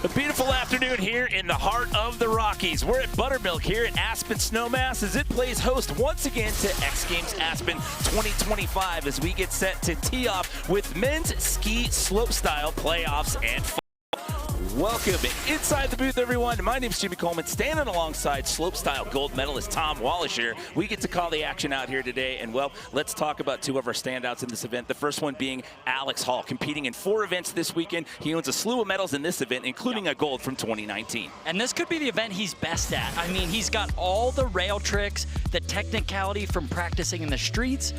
A beautiful afternoon here in the heart of the Rockies. We're at Buttermilk here at Aspen Snowmass as it plays host once again to X Games Aspen 2025 as we get set to tee off with men's ski slopestyle playoffs and welcome inside the booth, everyone. My name is Jimmy Coleman, standing alongside slopestyle gold medalist Tom Wallish here. We get to call the action out here today, and well, let's talk about two of our standouts in this event. The first one being Alex Hall, competing in 4 events this weekend. He owns a slew of medals in this event, including a gold from 2019. And this could be the event he's best at. I mean, he's got all the rail tricks, the technicality from practicing in the streets,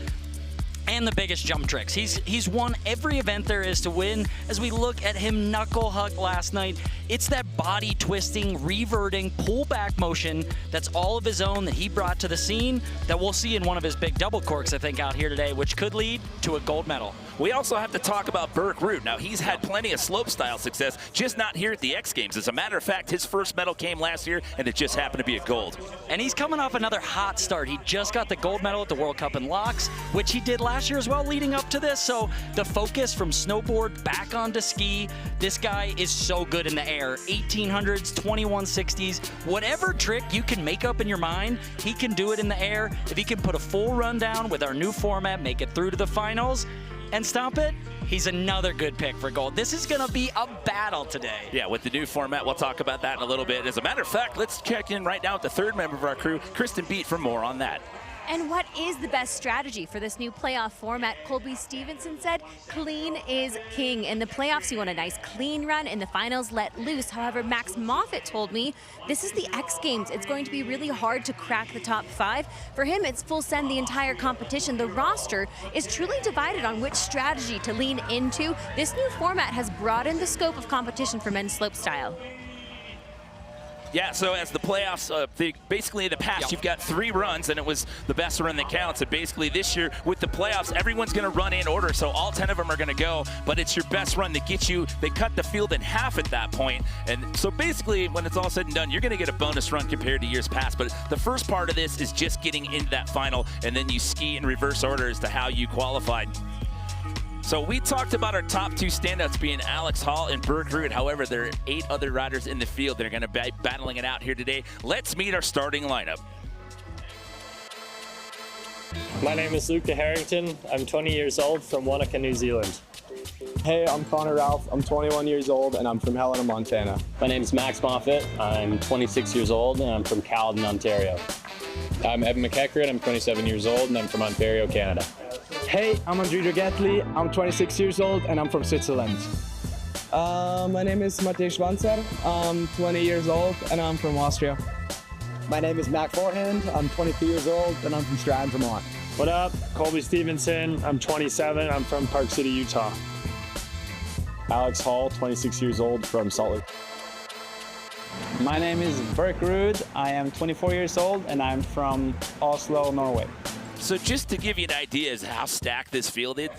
and the biggest jump tricks. He's won every event there is to win. As we look at him knuckle hug last night, it's that body twisting, reverting, pullback motion that's all of his own that he brought to the scene that we'll see in one of his big double corks, I think, out here today, which could lead to a gold medal. We also have to talk about Burke Root. Now, he's had plenty of slopestyle success, just not here at the X Games. As a matter of fact, his first medal came last year, and it just happened to be a gold. And he's coming off another hot start. He just got the gold medal at the World Cup in Locks, which he did last year as well leading up to this. So the focus from snowboard back onto ski, this guy is so good in the air. 1800s, 2160s, whatever trick you can make up in your mind, he can do it in the air. If he can put a full rundown with our new format, make it through to the finals, and stomp it, he's another good pick for gold. This is gonna be a battle today. Yeah, with the new format, we'll talk about that in a little bit. As a matter of fact, let's check in right now with the third member of our crew, Kristen Beat, for more on that. And what is the best strategy for this new playoff format? Colby Stevenson said, clean is king. In the playoffs, you want a nice clean run. In the finals, let loose. However, Max Moffitt told me, this is the X Games. It's going to be really hard to crack the top 5. For him, it's full send the entire competition. The roster is truly divided on which strategy to lean into. This new format has broadened the scope of competition for men's slopestyle. Yeah, so as the playoffs, basically in the past, you've got 3 runs, and it was the best run that counts. And basically this year, with the playoffs, everyone's going to run in order, so all 10 of them are going to go, but it's your best run that gets you. They cut the field in half at that point, and so basically, when it's all said and done, you're going to get a bonus run compared to years past. But the first part of this is just getting into that final, and then you ski in reverse order as to how you qualified. So we talked about our top 2 standouts being Alex Hall and Burke Root. However, there are 8 other riders in the field that are going to be battling it out here today. Let's meet our starting lineup. My name is Luca Harrington. I'm 20 years old from Wanaka, New Zealand. Hey, I'm Connor Ralph. I'm 21 years old and I'm from Helena, Montana. My name is Max Moffitt. I'm 26 years old and I'm from Caledon, Ontario. I'm Evan McEachran. I'm 27 years old and I'm from Ontario, Canada. Hey, I'm Andrew Gatli. I'm 26 years old and I'm from Switzerland. My name is Matej Schwanzer. I'm 20 years old and I'm from Austria. My name is Matt Forehand. I'm 22 years old and I'm from Stratton, Vermont. What up? Colby Stevenson. I'm 27. I'm from Park City, Utah. Alex Hall, 26 years old, from Salt Lake. My name is Burke Root. I am 24 years old and I'm from Oslo, Norway. So just to give you an idea as how stacked this field is,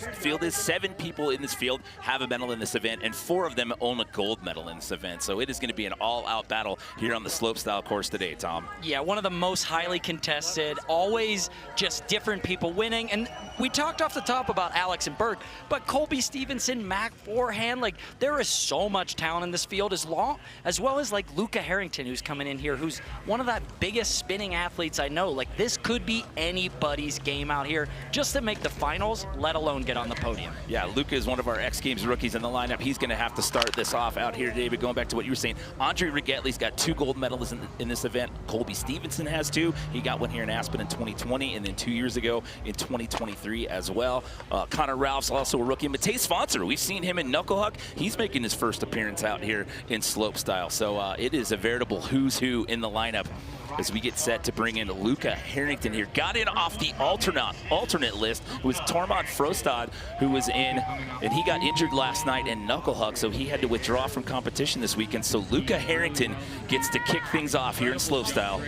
7 people in this field have a medal in this event, and 4 of them own a gold medal in this event. So it is going to be an all-out battle here on the slopestyle course today, Tom. Yeah, one of the most highly contested, always just different people winning. And we talked off the top about Alex and Burke, but Colby Stevenson, Mac Forehand, like there is so much talent in this field, as well as like Luca Harrington, who's coming in here, who's one of the biggest spinning athletes I know. Like this could be anybody's game out here just to make the finals, let alone get on the podium. Yeah, Luca is one of our X Games rookies in the lineup. He's going to have to start this off out here today. But going back to what you were saying, Andre Rigetli's got 2 gold medals in this event. Colby Stevenson has 2. He got one here in Aspen in 2020, and then 2 years ago in 2023 as well. Connor Ralph's also a rookie. Matej Schwanzer, we've seen him in Knucklehuck. He's making his first appearance out here in slopestyle. So it is a veritable who's who in the lineup as we get set to bring in Luca Harrington here. Got in off the alternate list. It was Tormod Frostad who was in, and he got injured last night in Knucklehuck, so he had to withdraw from competition this weekend. So Luca Harrington gets to kick things off here in slopestyle.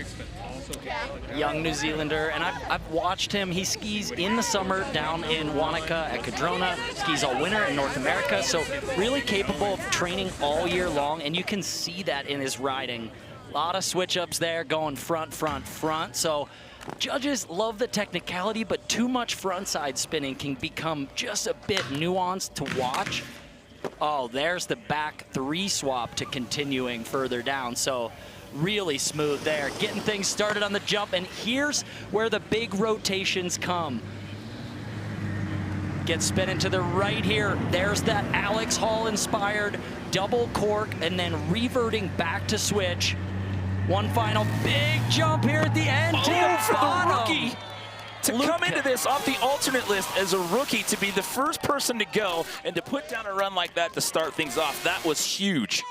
Young New Zealander, and I've watched him. He skis in the summer down in Wanaka at Cadrona, skis all winter in North America, so really capable of training all year long, and you can see that in his riding. A lot of switch-ups there, going front, front, front. So judges love the technicality, but too much frontside spinning can become just a bit nuanced to watch. Oh, there's the back 3 swap to continuing further down. So really smooth there, getting things started on the jump. And here's where the big rotations come. Gets spinning to the right here. There's that Alex Hall inspired double cork and then reverting back to switch. One final big jump here at the end to the bottom. The rookie to come into this off the alternate list as a rookie, to be the first person to go and to put down a run like that to start things off. That was huge.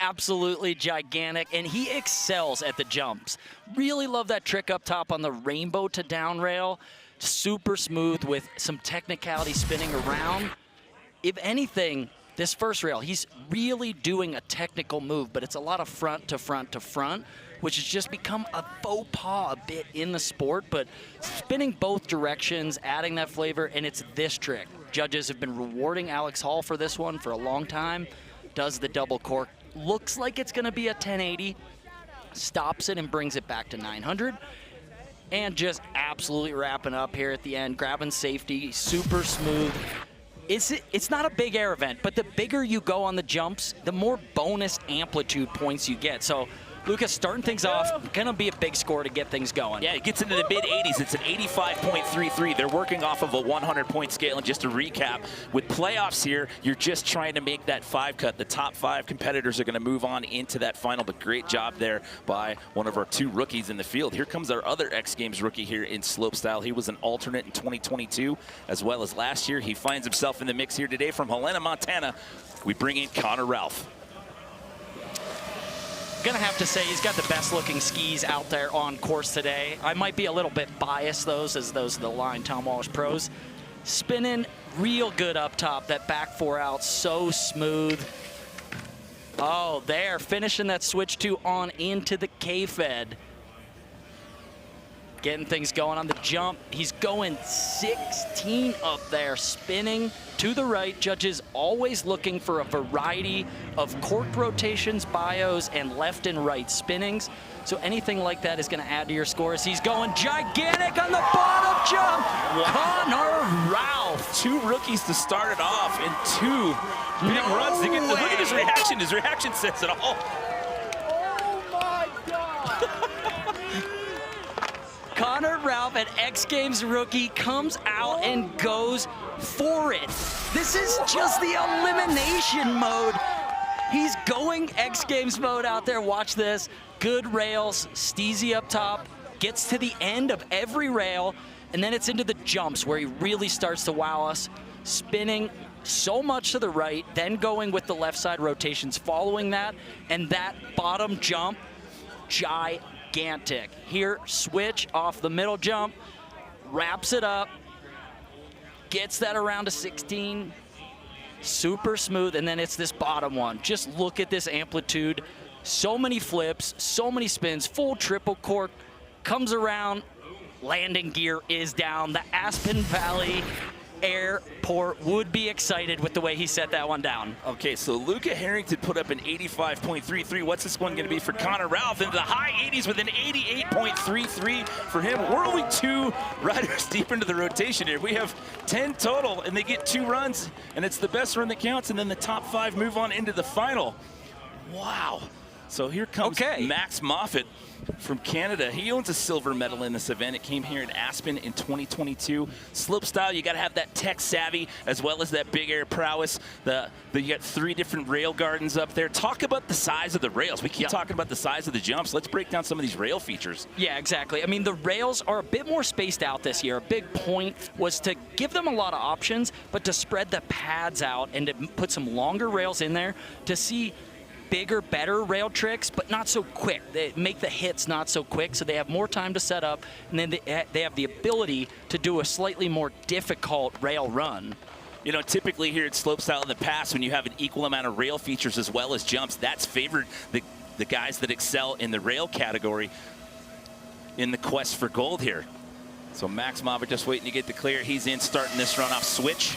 Absolutely gigantic, and he excels at the jumps. Really love that trick up top on the rainbow to down rail. Super smooth with some technicality spinning around. If anything, this first rail, he's really doing a technical move, but it's a lot of front to front to front, which has just become a faux pas a bit in the sport, but spinning both directions, adding that flavor, and it's this trick. Judges have been rewarding Alex Hall for this one for a long time. Does the double cork. Looks like it's gonna be a 1080. Stops it and brings it back to 900. And just absolutely wrapping up here at the end, grabbing safety, super smooth. It's not a big air event, but the bigger you go on the jumps, the more bonus amplitude points you get. So Lucas starting things off, gonna be a big score to get things going. Yeah, it gets into the mid-80s. It's an 85.33. They're working off of a 100-point scale. And just to recap, with playoffs here, you're just trying to make that 5 cut. The top 5 competitors are gonna move on into that final, but great job there by one of our 2 rookies in the field. Here comes our other X Games rookie here in Slopestyle. He was an alternate in 2022, as well as last year. He finds himself in the mix here today from Helena, Montana. We bring in Connor Ralph. Gonna have to say he's got the best looking skis out there on course today. I might be a little bit biased as those are the line Tom Walsh pros. Spinning real good up top, that back 4 out, so smooth. Oh, there, finishing that switch 2 on into the K-Fed. Getting things going on the jump. He's going 16 up there, spinning to the right. Judges always looking for a variety of cork rotations, bios, and left and right spinnings. So anything like that is going to add to your scores. He's going gigantic on the bottom jump. Connor Ralph. 2 rookies to start it off and 2 big runs to get the look at his reaction. His reaction says it all. Connor Ralph, an X Games rookie, comes out and goes for it. This is just the elimination mode. He's going X Games mode out there. Watch this. Good rails, steezy up top, gets to the end of every rail, and then it's into the jumps where he really starts to wow us. Spinning so much to the right, then going with the left side rotations following that, and that bottom jump, gigantic. Here, switch off the middle jump, wraps it up, gets that around to 16, super smooth, and then it's this bottom one. Just look at this amplitude. So many flips, so many spins, full triple cork, comes around, landing gear is down. The Aspen Valley Airport would be excited with the way he set that one down. Okay, so Luca Harrington put up an 85.33. What's this one going to be for Connor Ralph? Into the high 80s with an 88.33 for him. We're only 2 riders deep into the rotation here. We have 10 total, and they get 2 runs, and it's the best run that counts, and then the top 5 move on into the final. Wow. So here comes Max Moffat from Canada. He owns a silver medal in this event. It came here in Aspen in 2022. Slopestyle, you got to have that tech savvy as well as that big air prowess. You got 3 different rail gardens up there. Talk about the size of the rails. We keep talking about the size of the jumps. Let's break down some of these rail features. Yeah, exactly. I mean, the rails are a bit more spaced out this year. A big point was to give them a lot of options, but to spread the pads out and to put some longer rails in there to see bigger, better rail tricks, but not so quick. They make the hits not so quick, so they have more time to set up, and then they have the ability to do a slightly more difficult rail run. You know, typically here at Slopestyle in the past, when you have an equal amount of rail features as well as jumps, that's favored the guys that excel in the rail category in the quest for gold here. So Max Moffat just waiting to get the clear. He's in, starting this run off switch.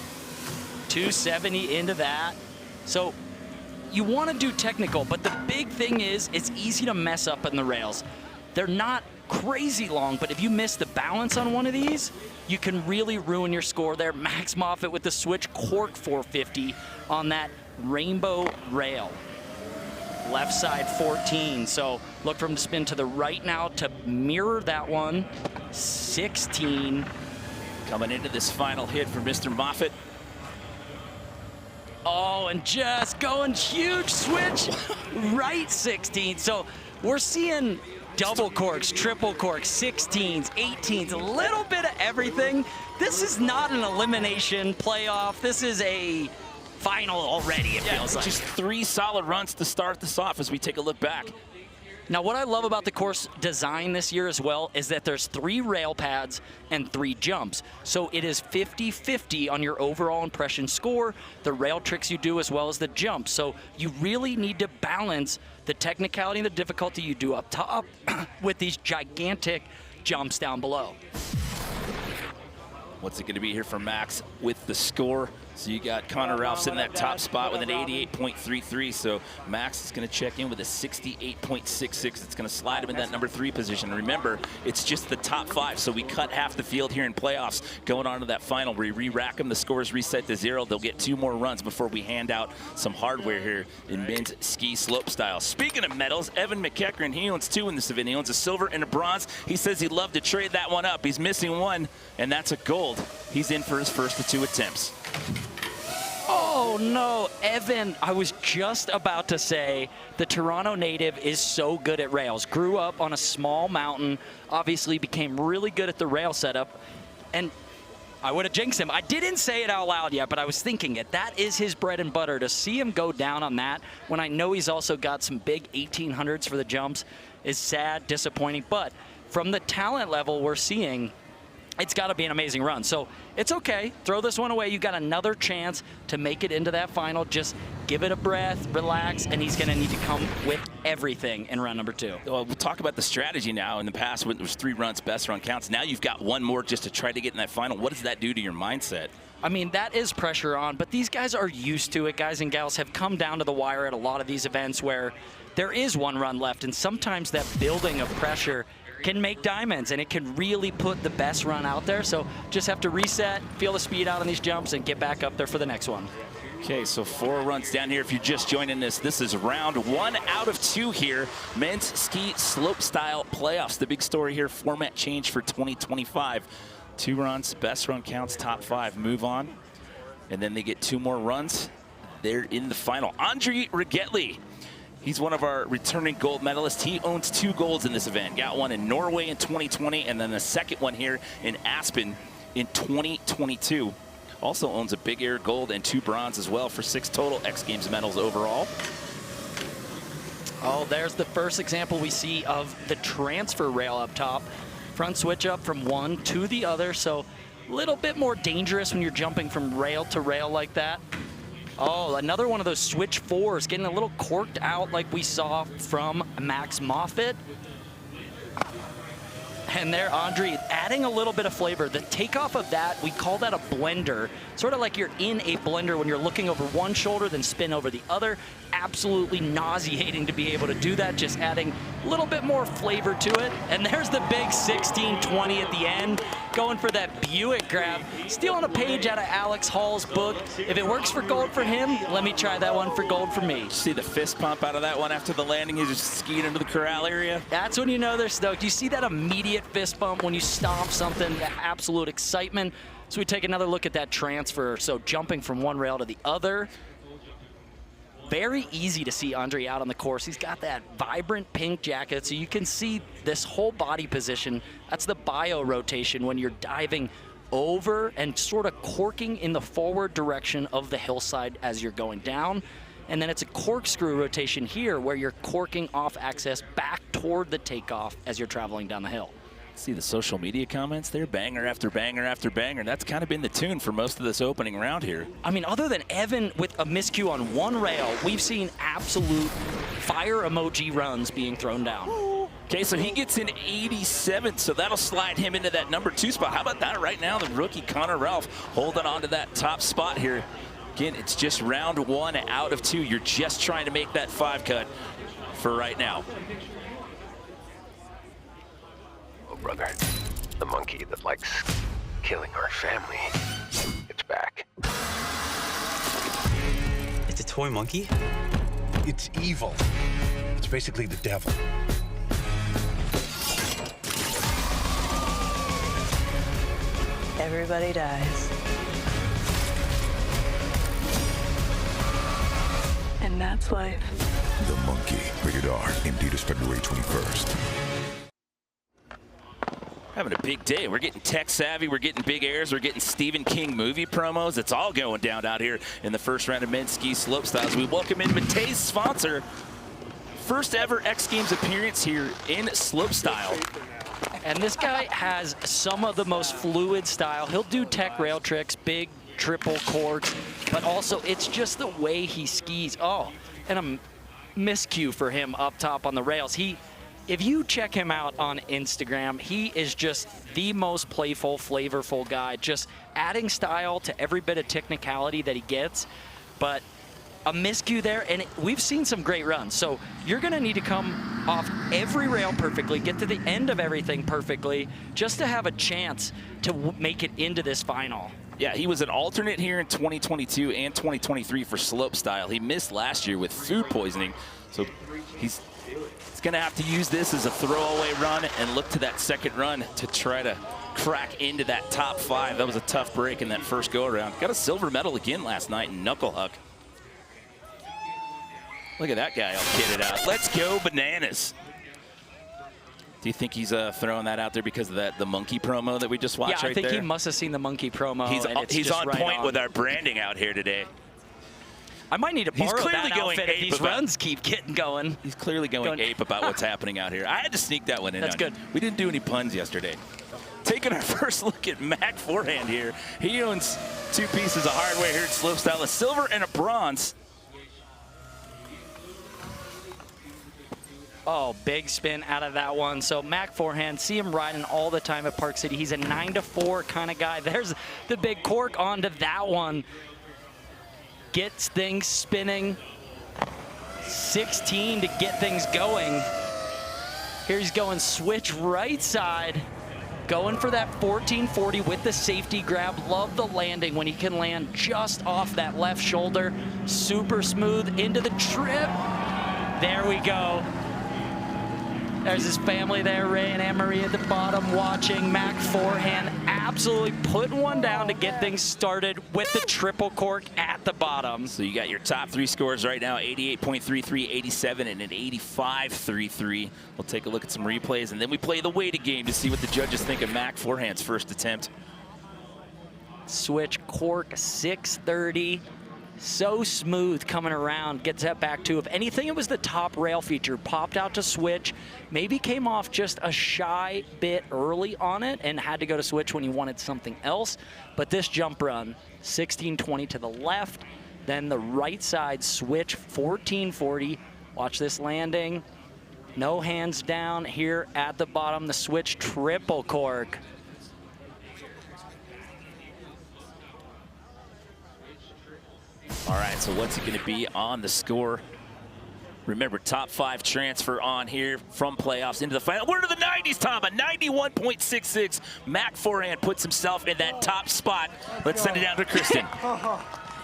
270 into that. So you want to do technical, but the big thing is it's easy to mess up in the rails. They're not crazy long, but if you miss the balance on one of these, you can really ruin your score there. Max Moffat with the switch cork 450 on that rainbow rail. Left side 14, so look for him to spin to the right now to mirror that one. 16. Coming into this final hit for Mr. Moffitt. Oh, and just going huge switch, right 16. So we're seeing double corks, triple corks, 16s, 18s, a little bit of everything. This is not an elimination playoff. This is a final already, it feels like. Just 3 solid runs to start this off as we take a look back. Now, what I love about the course design this year as well is that there's 3 rail pads and 3 jumps. So it is 50-50 on your overall impression score, the rail tricks you do as well as the jumps. So you really need to balance the technicality and the difficulty you do up top with these gigantic jumps down below. What's it going to be here for Max with the score? So you got Connor Ralphs in that top spot with an 88.33. So Max is going to check in with a 68.66. It's going to slide him in that number 3 position. Remember, it's just the top 5. So we cut half the field here in playoffs going on to that final. We re-rack them. The scores reset to 0. They'll get 2 more runs before we hand out some hardware here in men's ski slopestyle. Speaking of medals, Evan McEachran, he owns 2 in this event. He owns a silver and a bronze. He says he'd love to trade that one up. He's missing 1, and that's a gold. He's in for his first of 2 attempts. Oh no, Evan, I was just about to say the Toronto native is so good at rails. Grew up on a small mountain, obviously became really good at the rail setup, and I would have jinxed him. I didn't say it out loud yet, but I was thinking it. That is his bread and butter. To see him go down on that when I know he's also got some big 1800s for the jumps is sad, disappointing, but from the talent level we're seeing, it's got to be an amazing run. So it's okay. Throw this one away. You got another chance to make it into that final. Just give it a breath, relax, and he's going to need to come with everything in round number 2. Well, we'll talk about the strategy now. In the past, when it was 3 runs, best run counts. Now you've got 1 more just to try to get in that final. What does that do to your mindset? I mean, that is pressure on, but these guys are used to it. Guys and gals have come down to the wire at a lot of these events where there is 1 run left, and sometimes that building of pressure can make diamonds, and it can really put the best run out there. So just have to reset, feel the speed out on these jumps, and get back up there for the next one. Okay, so 4 runs down here. If you're just joining us, this is round 1 out of 2 here. Men's ski slopestyle playoffs. The big story here, format change for 2025. 2 runs, best run counts, top 5 move on. And then they get 2 more runs. They're in the final. Andre Rigetli. He's one of our returning gold medalists. He owns 2 golds in this event. Got one in Norway in 2020, and then the second one here in Aspen in 2022. Also owns a big air gold and 2 bronze as well for 6 total X Games medals overall. Oh, there's the first example we see of the transfer rail up top. Front switch up from one to the other, so a little bit more dangerous when you're jumping from rail to rail like that. Oh, another one of those switch 4s, getting a little corked out like we saw from Max Moffitt. And there, Andre, adding a little bit of flavor. The takeoff of that, we call that a blender. Sort of like you're in a blender when you're looking over one shoulder, then spin over the other. Absolutely nauseating to be able to do that, just adding a little bit more flavor to it. And there's the big 16-20 at the end, going for that Buick grab. Stealing a page out of Alex Hall's book. If it works for gold for him, let me try that one for gold for me. See the fist pump out of that one after the landing? He just skied into the corral area. That's when you know they're stoked. You see that immediate fist bump when you stomp something, that absolute excitement. So we take another look at that transfer. So jumping from one rail to the other. Very easy to see Andre out on the course. He's got that vibrant pink jacket, so you can see this whole body position. That's the bio rotation when you're diving over and sort of corking in the forward direction of the hillside as you're going down. And then it's a corkscrew rotation here where you're corking off access back toward the takeoff as you're traveling down the hill. See the social media comments there, banger after banger after banger. That's kind of been the tune for most of this opening round here. I mean, other than Evan with a miscue on one rail, we've seen absolute fire emoji runs being thrown down. Okay, so he gets in 87, so that'll slide him into that number 2 spot. How about that right now? The rookie Connor Ralph holding on to that top spot here. Again, it's just round 1 out of 2. You're just trying to make that 5 cut for right now. Brother, the monkey that likes killing our family, it's back. It's a toy monkey? It's evil. It's basically the devil. Everybody dies. And that's life. The Monkey. Rated R. In theaters February 21st. Having a big day. We're getting tech savvy. We're getting big airs. We're getting Stephen King movie promos. It's all going down out here in the first round of men's ski slopestyles. We welcome in Matej's sponsor. First ever X Games appearance here in slopestyle. And this guy has some of the most fluid style. He'll do tech rail tricks, big triple corks, but also it's just the way he skis. Oh, and a miscue for him up top on the rails. If you check him out on Instagram, he is just the most playful, flavorful guy, just adding style to every bit of technicality that he gets. But a miscue there, and we've seen some great runs. So you're going to need to come off every rail perfectly, get to the end of everything perfectly, just to have a chance to make it into this final. Yeah, he was an alternate here in 2022 and 2023 for slopestyle. He missed last year with food poisoning, so he's going to have to use this as a throwaway run and look to that second run to try to crack into that top 5. That was a tough break in that first go-around. Got a silver medal again last night in knuckle huck. Look at that guy all kitted out. Let's go bananas. Do you think he's throwing that out there because of the monkey promo that we just watched right there? I think he must have seen the monkey promo. He's on point with our branding out here today. I might need to borrow that outfit if these runs keep getting going. He's clearly going ape about what's happening out here. I had to sneak that one in. That's good. We didn't do any puns yesterday. Taking our first look at Mac Forehand here. He owns 2 pieces of hardware here at slopestyle, a silver and a bronze. Oh, big spin out of that one. So Mac Forehand, see him riding all the time at Park City. He's a 9-4 kind of guy. There's the big cork onto that one. Gets things spinning. 16 to get things going. Here he's going switch right side. Going for that 1440 with the safety grab. Love the landing when he can land just off that left shoulder. Super smooth into the trip. There we go. There's his family there, Ray and Anne-Marie at the bottom watching. Mac Forehand absolutely putting one down to get things started with the triple cork at the bottom. So you got your top 3 scores right now, 88.33, 87, and an 85.33. We'll take a look at some replays, and then we play the weighted game to see what the judges think of Mac Forehand's first attempt. Switch cork 630. So smooth coming around, gets that back to, if anything, it was the top rail feature. Popped out to switch, maybe came off just a shy bit early on it and had to go to switch when he wanted something else. But this jump run, 1620 to the left, then the right side switch, 1440. Watch this landing. No hands down here at the bottom, the switch triple cork. All right, so what's it going to be on the score? Remember, top 5 transfer on here from playoffs into the final. We're to the 90s, Tom, a 91.66. Mac Forehand puts himself in that top spot. Let's send it down to Kristen.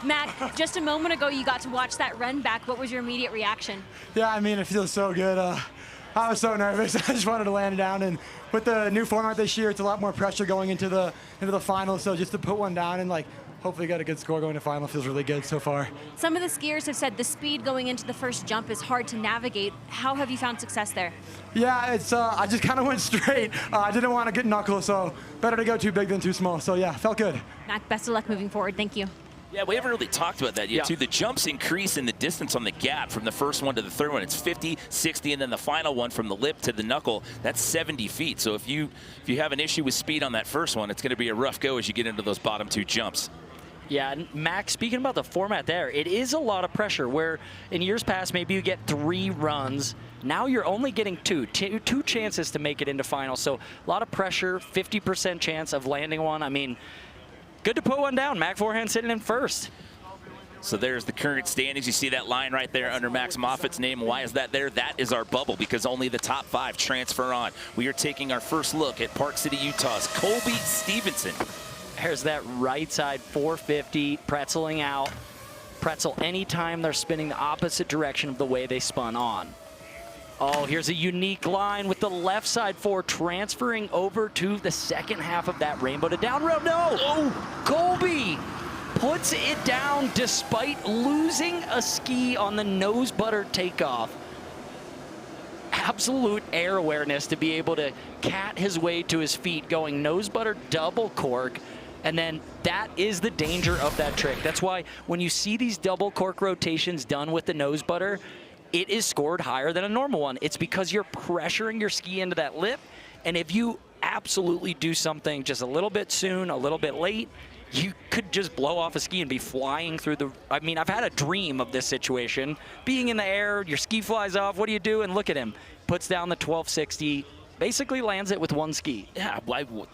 Mac, just a moment ago, you got to watch that run back. What was your immediate reaction? Yeah, I mean, it feels so good. I was so nervous. I just wanted to land down, and with the new format this year, it's a lot more pressure going into the final. So just to put one down and hopefully get a good score going to final feels really good so far. Some of the skiers have said the speed going into the first jump is hard to navigate. How have you found success there? Yeah, it's I just kind of went straight. I didn't want to get knuckle, so better to go too big than too small. So yeah, felt good. Mac, best of luck moving forward. Thank you. Yeah, we haven't really talked about that yet, too. The jumps increase in the distance on the gap from the first one to the third one. It's 50, 60, and then the final one from the lip to the knuckle, that's 70 feet. So if you have an issue with speed on that first one, it's going to be a rough go as you get into those bottom 2 jumps. Yeah, and Max, speaking about the format there, it is a lot of pressure where in years past maybe you get 3 runs. Now you're only getting two chances to make it into finals. So a lot of pressure, 50% chance of landing one. I mean, good to put one down. Mac Forehand sitting in first. So there's the current standings. You see that line right there under Max Moffat's name. Why is that there? That is our bubble because only the top 5 transfer on. We are taking our first look at Park City, Utah's Colby Stevenson. There's that right side 450 pretzeling out. pretzel anytime they're spinning the opposite direction of the way they spun on. Oh, here's a unique line with the left side four transferring over to the second half of that rainbow to down rail. No! Oh, Colby puts it down despite losing a ski on the nose butter takeoff. Absolute air awareness to be able to cat his way to his feet, going nose butter double cork. And then that is the danger of that trick. That's why when you see these double cork rotations done with the nose butter, it is scored higher than a normal one. It's because you're pressuring your ski into that lip, and if you absolutely do something just a little bit soon, a little bit late, you could just blow off a ski and be flying through the... I mean, I've had a dream of this situation. Being in the air, your ski flies off, what do you do? And look at him. Puts down the 1260, basically lands it with one ski. Yeah,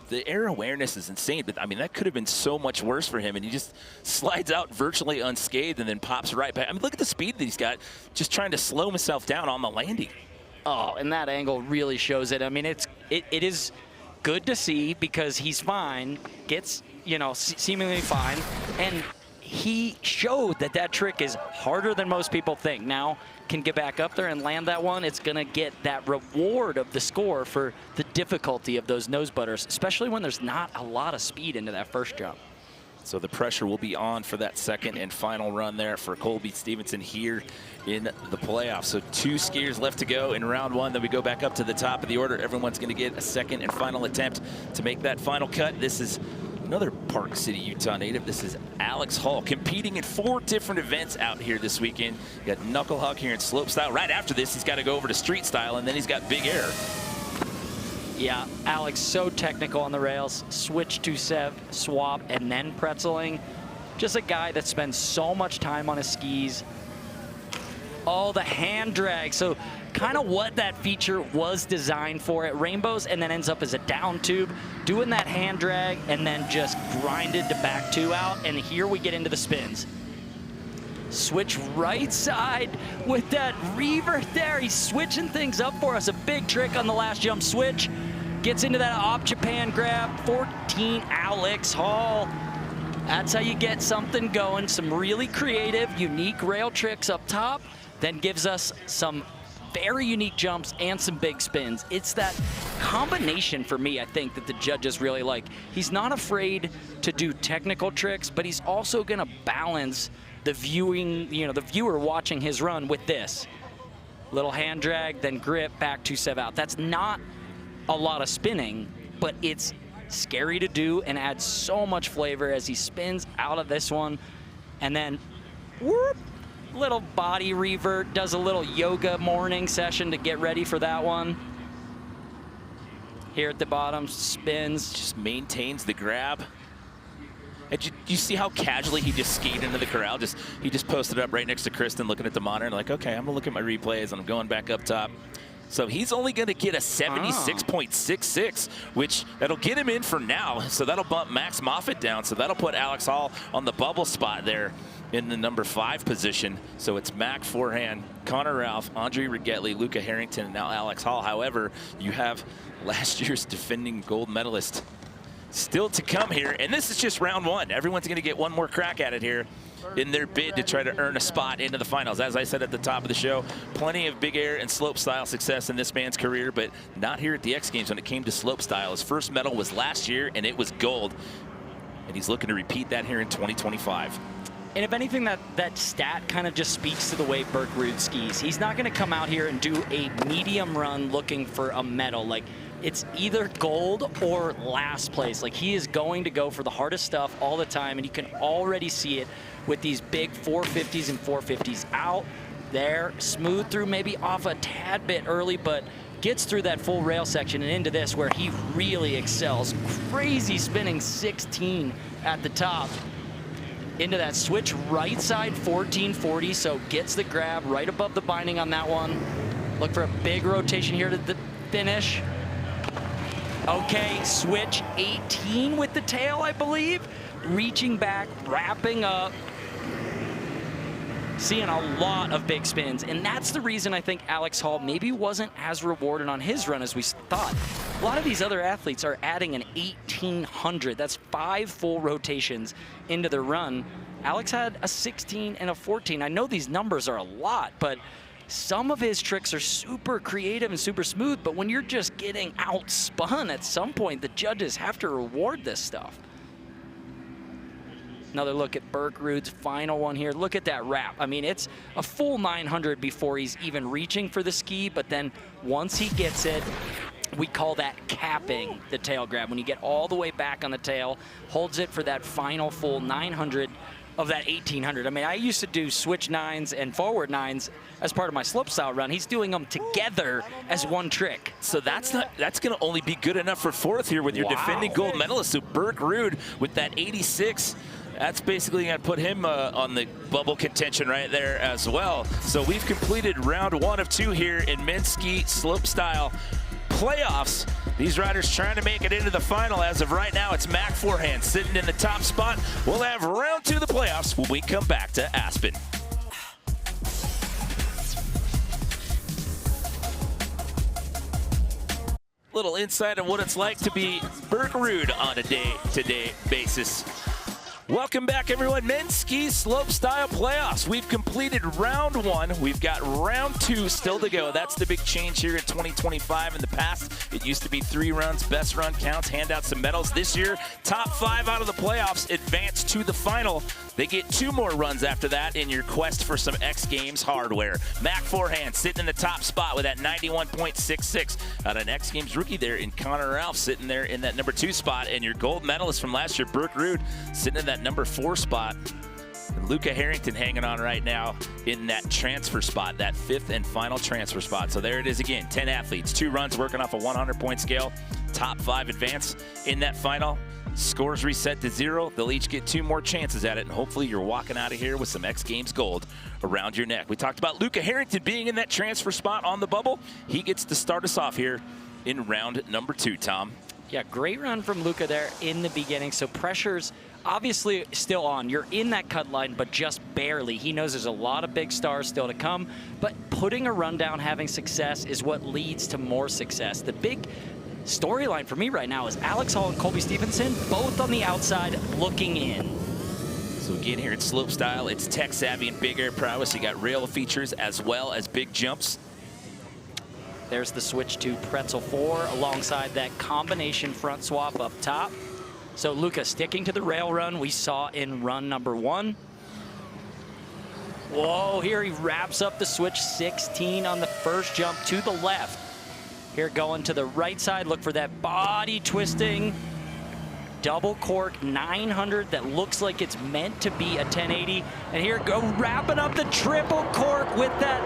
the air awareness is insane, but I mean, that could have been so much worse for him, and he just slides out virtually unscathed and then pops right back. I mean, look at the speed that he's got, just trying to slow himself down on the landing. Oh, and that angle really shows it. I mean, it is good to see because he's fine, gets, you know, seemingly fine, and he showed that that trick is harder than most people think. Now, can get back up there and land that one, it's gonna get that reward of the score for the difficulty of those nose butters, especially when there's not a lot of speed into that first jump. So the pressure will be on for that second and final run there for Colby Stevenson here in the playoffs. So 2 skiers left to go in round 1. Then we go back up to the top of the order. Everyone's going to get a second and final attempt to make that final cut. This is another Park City, Utah native. This is Alex Hall, competing in 4 different events out here this weekend. You got Knuckle Hug here in Slopestyle. Right after this, he's got to go over to Street Style, and then he's got Big Air. Yeah, Alex so technical on the rails. Switch to Sev, swap, and then pretzeling. Just a guy that spends so much time on his skis. Oh, the hand drag. So kind of what that feature was designed for at Rainbows, and then ends up as a down tube, doing that hand drag, and then just grinded to back 2 out. And here we get into the spins. Switch right side with that revert there. He's switching things up for us. A big trick on the last jump switch. Gets into that op Japan grab. 14 Alex Hall. That's how you get something going. Some really creative, unique rail tricks up top. Then gives us some very unique jumps and some big spins. It's that combination for me, I think, that the judges really like. He's not afraid to do technical tricks, but he's also gonna balance the viewing, you know, the viewer watching his run with this. Little hand drag, then grip, back 2 Sev out. That's not a lot of spinning, but it's scary to do and adds so much flavor as he spins out of this one. And then, whoop, little body revert, does a little yoga morning session to get ready for that one. Here at the bottom, spins. Just maintains the grab. And you see how casually he just skied into the corral? He just posted up right next to Kristen, looking at the monitor, like, okay, I'm gonna look at my replays, and I'm going back up top. So he's only gonna get a 76.66, which that'll get him in for now. So that'll bump Max Moffitt down. So that'll put Alex Hall on the bubble spot there in the number 5 position. So it's Mac Forehand, Connor Ralph, Andre Rigettli, Luca Harrington, and now Alex Hall. However, you have last year's defending gold medalist still to come here, and this is just round 1. Everyone's going to get one more crack at it here in their bid to try to earn a spot into the finals. As I said at the top of the show, plenty of big air and slope style success in this man's career, but not here at the X Games when it came to slope style. His first medal was last year, and it was gold, and he's looking to repeat that here in 2025. And if anything, that stat kind of just speaks to the way Burke Ruud skis. He's not going to come out here and do a medium run looking for a medal. Like, it's either gold or last place. Like, he is going to go for the hardest stuff all the time, and you can already see it with these big 450s and 450s out there. Smooth through, maybe off a tad bit early, but gets through that full rail section and into this where he really excels. Crazy spinning 16 at the top. Into that switch right side 1440, so gets the grab right above the binding on that one. Look for a big rotation here to the finish. Okay, switch 18 with the tail, I believe. Reaching back, wrapping up. Seeing a lot of big spins, and that's the reason I think Alex Hall maybe wasn't as rewarded on his run as we thought. A lot of these other athletes are adding an 1800. That's 5 full rotations into their run. Alex had a 16 and a 14. I know these numbers are a lot, but some of his tricks are super creative and super smooth, but when you're just getting outspun at some point, the judges have to reward this stuff. Another look at Berkrud's final one here. Look at that wrap. I mean, it's a full 900 before he's even reaching for the ski, but then once he gets it, we call that capping the tail grab. When you get all the way back on the tail, holds it for that final full 900 of that 1800. I mean, I used to do switch 9s and forward 9s as part of my slopestyle run. He's doing them together as one trick. So that's going to only be good enough for fourth here with your defending gold medalist. So Berkrud with that 86. That's basically going to put him on the bubble contention right there as well. So we've completed round 1 of 2 here in men's ski slopestyle playoffs. These riders trying to make it into the final. As of right now, it's Mac Forehand sitting in the top spot. We'll have round 2 of the playoffs when we come back to Aspen. Little insight on what it's like to be Berkrud on a day-to-day basis. Welcome back, everyone. Men's ski slopestyle playoffs. We've completed round 1. We've got round 2 still to go. That's the big change here in 2025. In the past, it used to be 3 runs, best run counts, hand out some medals. This year, top 5 out of the playoffs advance to the final. They get 2 more runs after that in your quest for some X Games hardware. Mac Forehand sitting in the top spot with that 91.66. An X Games rookie there in Connor Ralph sitting there in that number 2 spot. And your gold medalist from last year, Berkrud, sitting in that number 4 spot. And Luca Harrington hanging on right now in that transfer spot, that 5th and final transfer spot. So there it is again, 10 athletes, 2 runs working off a 100-point scale. Top 5 advance in that final. Scores reset to 0. They'll each get 2 more chances at it, and hopefully you're walking out of here with some X Games gold around your neck. We talked about Luca Harrington being in that transfer spot on the bubble. He gets to start us off here in round number 2, Tom. Yeah, great run from Luca there in the beginning. So pressure's obviously still on. You're in that cut line, but just barely. He knows there's a lot of big stars still to come, but putting a run down, having success is what leads to more success. The big storyline for me right now is Alex Hall and Colby Stevenson, both on the outside looking in. So again, here in slopestyle, it's tech savvy and big air prowess. You got rail features as well as big jumps. There's the switch to Pretzel 4 alongside that combination front swap up top. So Luca sticking to the rail run we saw in run number 1. Whoa, here he wraps up the switch 16 on the first jump to the left. Here going to the right side, look for that body twisting double cork 900 that looks like it's meant to be a 1080. And here go wrapping up the triple cork with that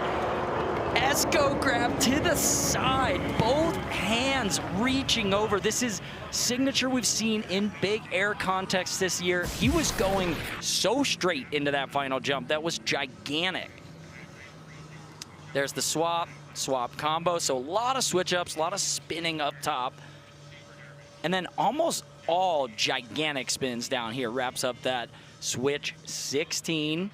Esco grab to the side, both hands reaching over. This is signature we've seen in big air contests this year. He was going so straight into that final jump. That was gigantic. There's the swap combo. So a lot of switch ups, a lot of spinning up top. And then almost all gigantic spins down here. Wraps up that switch 16.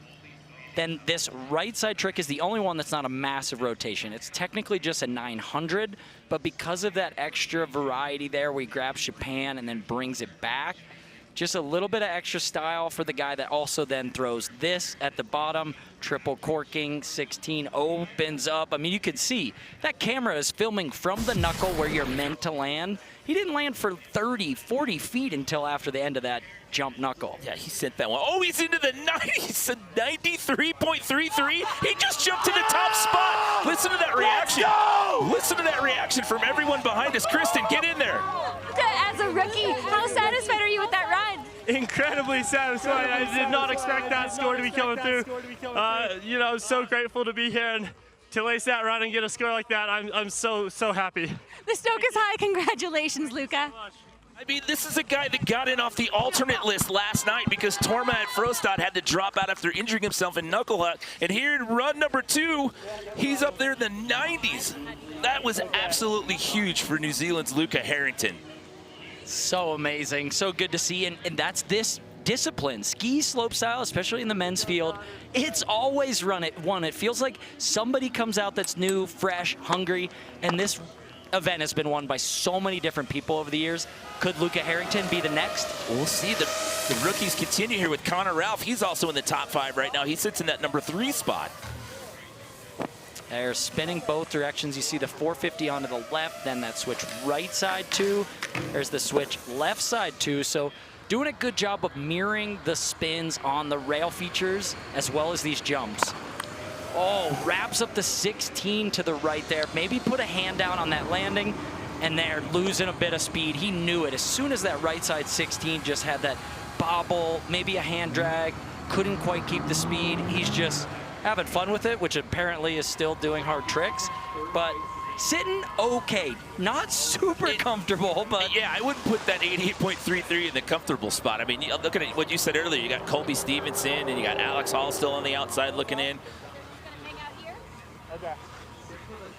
Then this right side trick is the only one that's not a massive rotation. It's technically just a 900, but because of that extra variety there, where he grabs Japan and then brings it back, just a little bit of extra style for the guy that also then throws this at the bottom. Triple corking, 16 opens up. I mean, you can see that camera is filming from the knuckle where you're meant to land. He didn't land for 30, 40 feet until after the end of that jump knuckle. Yeah, he sent that one. Oh, he's into the 93.33. He just jumped to the top spot. Listen to that reaction. Listen to that reaction from everyone behind us. Kristen, get in there. As a rookie, how satisfied are you with that run? Incredibly satisfied. I did not expect that score to be coming through. You know, I'm so grateful to be here and to lace that run and get a score like that. I'm so happy. The stoke is high. Congratulations, Luca. I mean, this is a guy that got in off the alternate list last night because Tormod Frostad had to drop out after injuring himself in Knuckle Hut. And here in run number 2, he's up there in the 90s. That was absolutely huge for New Zealand's Luca Harrington. So amazing, so good to see, and that's this discipline. Ski slopestyle, especially in the men's field, it's always one. It feels like somebody comes out that's new, fresh, hungry, and this event has been won by so many different people over the years. Could Luca Harrington be the next? We'll see. The The rookies continue here with Connor Ralph. He's also in the top 5 right now. He sits in that number 3 spot. They're spinning both directions. You see the 450 onto the left, then that switch right side 2. There's the switch left side 2. So doing a good job of mirroring the spins on the rail features as well as these jumps. Oh, wraps up the 16 to the right there. Maybe put a hand down on that landing, and they're losing a bit of speed. He knew it. As soon as that right side 16 just had that bobble, maybe a hand drag, couldn't quite keep the speed. He's just having fun with it, which apparently is still doing hard tricks, but sitting okay. Not super comfortable, but... Yeah, I wouldn't put that 88.33 in the comfortable spot. I mean, look at what you said earlier. You got Colby Stevenson, and you got Alex Hall still on the outside looking in.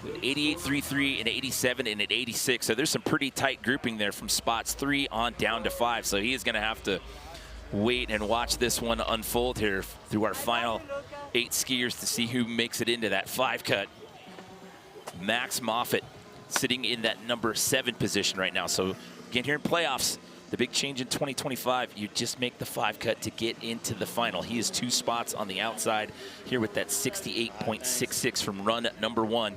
88.33 and 87 and at 86. So there's some pretty tight grouping there from spots 3 on down to 5. So he is going to have to wait and watch this one unfold here through our final 8 skiers to see who makes it into that 5 cut. Max Moffitt sitting in that number 7 position right now. So again, here in playoffs, the big change in 2025, you just make the 5 cut to get into the final. He is 2 spots on the outside here with that 68.66 from run number 1.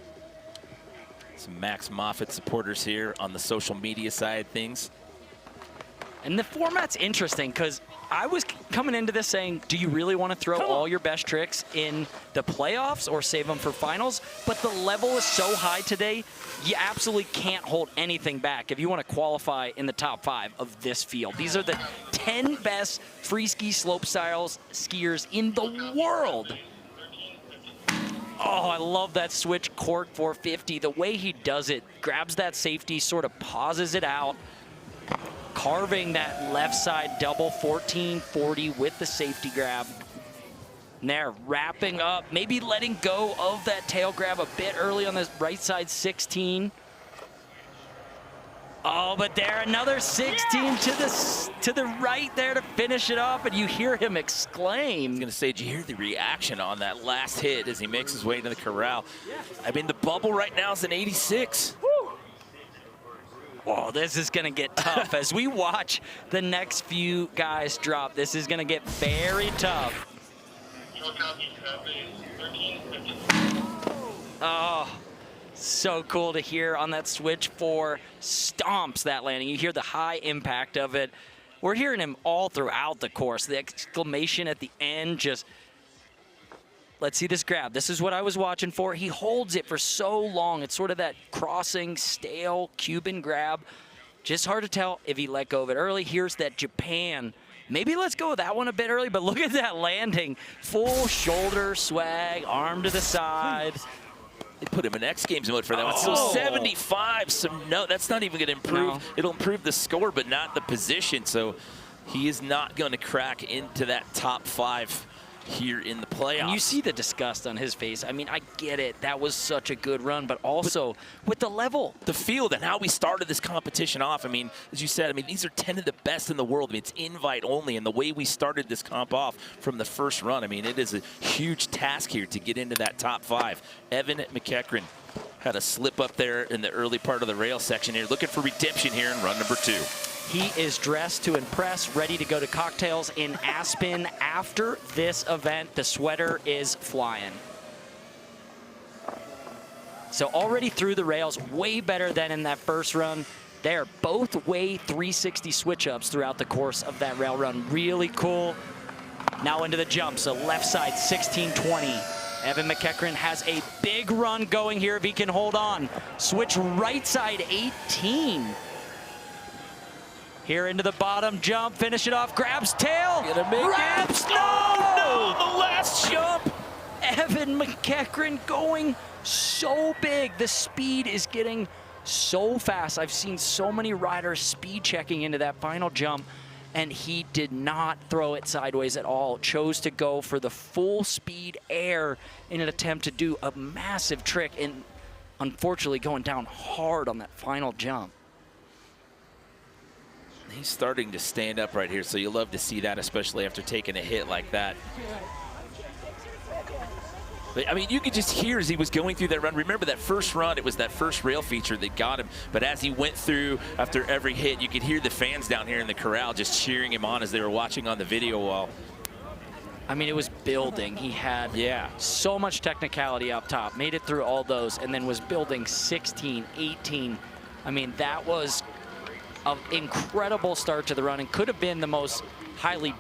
Some Max Moffitt supporters here on the social media side of things. And the format's interesting because I was coming into this saying, do you really want to throw all your best tricks in the playoffs or save them for finals? But the level is so high today, you absolutely can't hold anything back if you want to qualify in the top 5 of this field. These are the 10 best free ski slope styles skiers in the world. Oh, I love that switch cork 450. The way he does it, grabs that safety, sort of pauses it out, carving that left side double 1440 with the safety grab. And they're wrapping up, maybe letting go of that tail grab a bit early on the right side 16. Oh, but there, another 16 to the right there to finish it up, and you hear him exclaim. I was gonna say, did you hear the reaction on that last hit as he makes his way to the corral? I mean, the bubble right now is an 86. Whoa, this is gonna get tough. As we watch the next few guys drop, this is gonna get very tough. Oh, so cool to hear on that switch 4, stomps that landing. You hear the high impact of it. We're hearing him all throughout the course. The exclamation at the end, just, let's see this grab. This is what I was watching for. He holds it for so long. It's sort of that crossing, stale Cuban grab. Just hard to tell if he let go of it early. Here's that Japan. Maybe let's go with that one a bit early, but look at that landing. Full shoulder swag, arm to the side. They put him in X Games mode for that one. So 75, so no, that's not even going to improve. No. It'll improve the score, but not the position. So he is not going to crack into that top 5 here in the playoffs. And you see the disgust on his face. I mean, I get it. That was such a good run, but also with the level. The field and how we started this competition off. I mean, as you said, I mean, these are 10 of the best in the world. I mean, it's invite only, and the way we started this comp off from the first run, I mean, it is a huge task here to get into that top 5. Evan McEachran had a slip up there in the early part of the rail section here, looking for redemption here in run number 2. He is dressed to impress, ready to go to cocktails in Aspen after this event. The sweater is flying. So already through the rails, way better than in that first run. They are both way 360 switch-ups throughout the course of that rail run. Really cool. Now into the jump, so left side 1620. Evan McEachran has a big run going here if he can hold on. Switch right side 18. Here into the bottom jump, finish it off, grabs tail, grabs, no, the last jump. Evan McEachran going so big. The speed is getting so fast. I've seen so many riders speed checking into that final jump, and he did not throw it sideways at all. Chose to go for the full speed air in an attempt to do a massive trick, and unfortunately going down hard on that final jump. He's starting to stand up right here, so you love to see that, especially after taking a hit like that. But, I mean, you could just hear as he was going through that run. Remember that first run, it was that first rail feature that got him. But as he went through after every hit, you could hear the fans down here in the corral just cheering him on as they were watching on the video wall. I mean, it was building. He had so much technicality up top, made it through all those, and then was building 16, 18. I mean, that was an incredible start to the run and could have been the most highly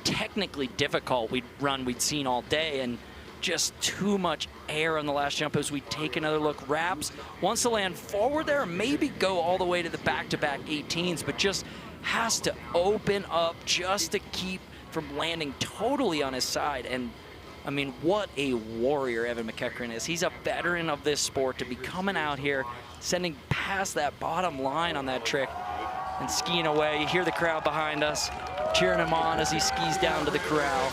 technically difficult run we'd seen all day, and just too much air on the last jump as we take another look. Wraps wants to land forward there, maybe go all the way to the back-to-back 18s, but just has to open up just to keep from landing totally on his side. And I mean, what a warrior Evan McEachran is. He's a veteran of this sport to be coming out here, sending past that bottom line on that trick and skiing away. You hear the crowd behind us cheering him on as he skis down to the corral.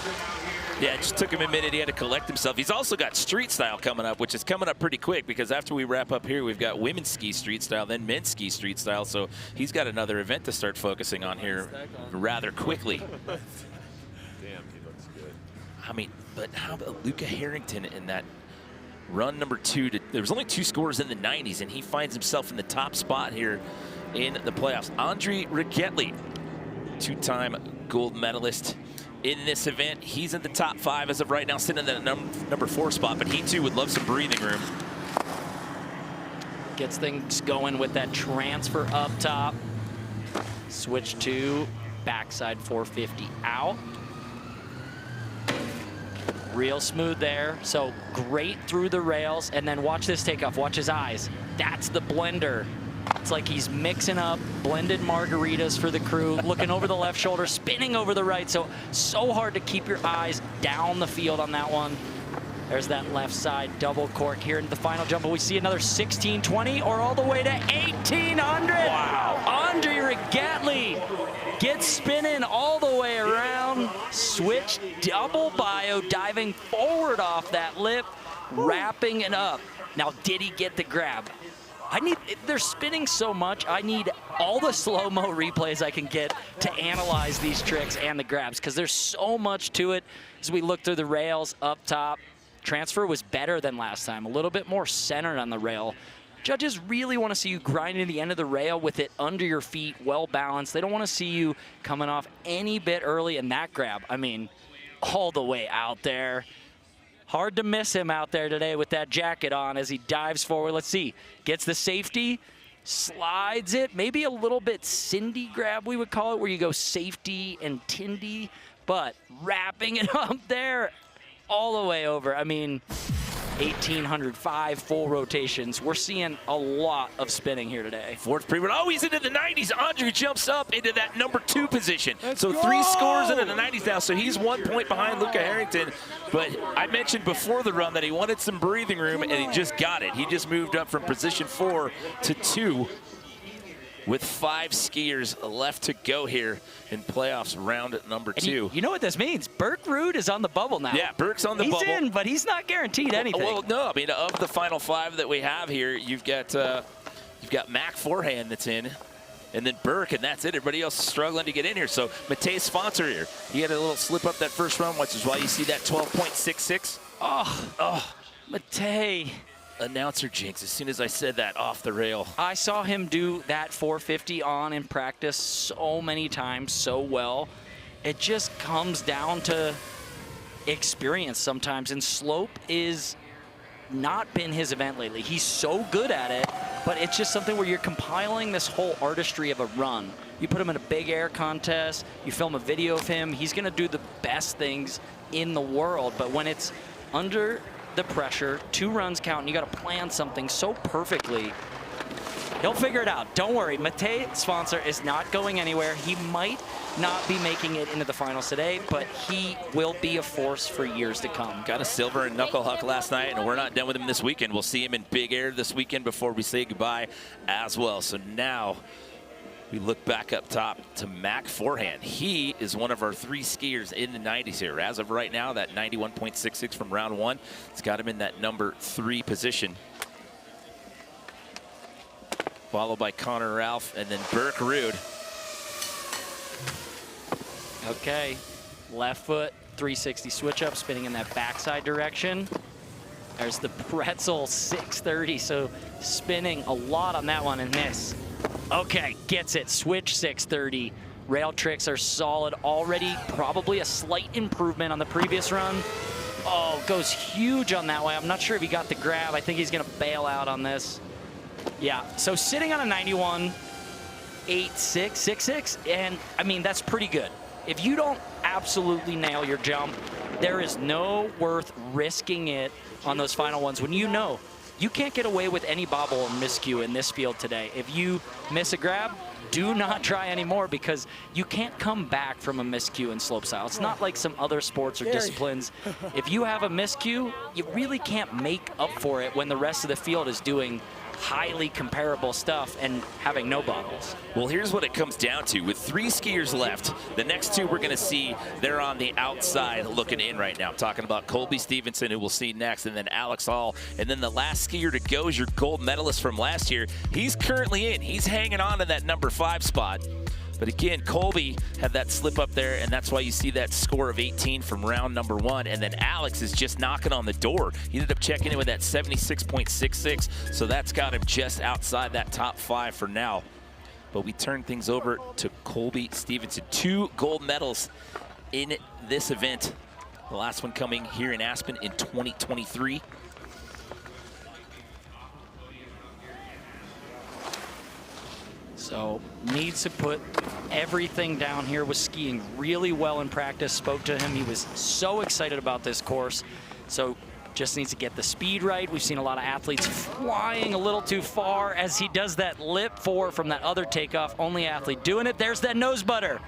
Yeah, it just took him a minute. He had to collect himself. He's also got street style coming up, which is coming up pretty quick, because after we wrap up here, we've got women's ski street style, then men's ski street style. So he's got another event to start focusing on here rather quickly. Damn, he looks good. I mean, but how about Luca Harrington in that run number 2? There was only 2 scores in the 90s, and he finds himself in the top spot here in the playoffs. Andre Rigetli, 2-time gold medalist in this event. He's in the top 5 as of right now, sitting in the number 4 spot, but he too would love some breathing room. Gets things going with that transfer up top. Switch to backside 450 out. Real smooth there. So great through the rails. And then watch this takeoff. Watch his eyes. That's the blender. It's like he's mixing up blended margaritas for the crew, looking over the left shoulder, spinning over the right. So hard to keep your eyes down the field on that one. There's that left side double cork here in the final jump. But we see another 1620 or all the way to 1800. Wow. Andre Rigetli gets spinning all the way around. Switch double bio, diving forward off that lip, wrapping it up. Now, did he get the grab? They're spinning so much, I need all the slow-mo replays I can get to analyze these tricks and the grabs, because there's so much to it as we look through the rails up top. Transfer was better than last time, a little bit more centered on the rail. Judges really want to see you grinding the end of the rail with it under your feet, well balanced. They don't want to see you coming off any bit early, and that grab, I mean, all the way out there. Hard to miss him out there today with that jacket on as he dives forward. Let's see, gets the safety, slides it, maybe a little bit Cindy grab, we would call it, where you go safety and Tindy, but wrapping it up there all the way over. I mean, 1,805 full rotations. We're seeing a lot of spinning here today. Fourth pre-run. Oh, he's into the 90s. Andre jumps up into that number 2 position. So 3 scores into the 90s now. So he's 1 point behind Luca Harrington. But I mentioned before the run that he wanted some breathing room, and he just got it. He just moved up from position 4 to 2 with 5 skiers left to go here in playoffs round number 2. You know what this means? Burke Rude is on the bubble now. Yeah, Burke's on the bubble. He's in, but he's not guaranteed anything. Well, no, I mean, of the final 5 that we have here, you've got Mac Forehand that's in, and then Burke, and that's it. Everybody else is struggling to get in here. So Matej Sponsor here, he had a little slip up that first run, which is why you see that 12.66. Oh, Matej. Announcer jinx as soon as I said that off the rail. I saw him do that 450 on in practice so many times so well. It just comes down to experience sometimes, and slope is not been his event lately. He's so good at it, but it's just something where you're compiling this whole artistry of a run. You put him in a big air contest, you film a video of him, he's gonna do the best things in the world, but when it's under the pressure, 2 runs count, and you got to plan something so perfectly, he'll figure it out. Don't worry, Matej Sponsor is not going anywhere. He might not be making it into the finals today, but he will be a force for years to come. Got a silver in knuckle huck last night, and we're not done with him this weekend. We'll see him in big air this weekend before we say goodbye as well. So now we look back up top to Mac Forehand. He is one of our 3 skiers in the 90s here. As of right now, that 91.66 from round 1, it's got him in that number 3 position. Followed by Connor Ralph and then Burke Rude. Okay, left foot, 360 switch up, spinning in that backside direction. There's the pretzel 630, so spinning a lot on that one and miss. Okay, gets it, switch 630. Rail tricks are solid already, probably a slight improvement on the previous run. Oh, goes huge on that way. I'm not sure if he got the grab. I think he's gonna bail out on this. Yeah, so sitting on a 91, 8.6, 6.6, and I mean, that's pretty good. If you don't absolutely nail your jump, there is no worth risking it on those final ones when you know you can't get away with any bobble or miscue in this field today. If you miss a grab, do not try anymore because you can't come back from a miscue in slopestyle. It's not like some other sports or disciplines. If you have a miscue, you really can't make up for it when the rest of the field is doing highly comparable stuff and having no bobbles. Well, here's what it comes down to. With 3 skiers left, the next 2 we're going to see, they're on the outside looking in right now. I'm talking about Colby Stevenson, who we'll see next, and then Alex Hall. And then the last skier to go is your gold medalist from last year. He's currently in. He's hanging on to that number 5 spot. But again, Colby had that slip up there, and that's why you see that score of 18 from round number 1. And then Alex is just knocking on the door. He ended up checking in with that 76.66, so that's got him just outside that top 5 for now. But we turn things over to Colby Stevenson. 2 gold medals in this event. The last one coming here in Aspen in 2023. So needs to put everything down here. Was skiing really well in practice. Spoke to him. He was so excited about this course. So just needs to get the speed right. We've seen a lot of athletes flying a little too far as he does that lip 4 from that other takeoff. Only athlete doing it. There's that nose butter.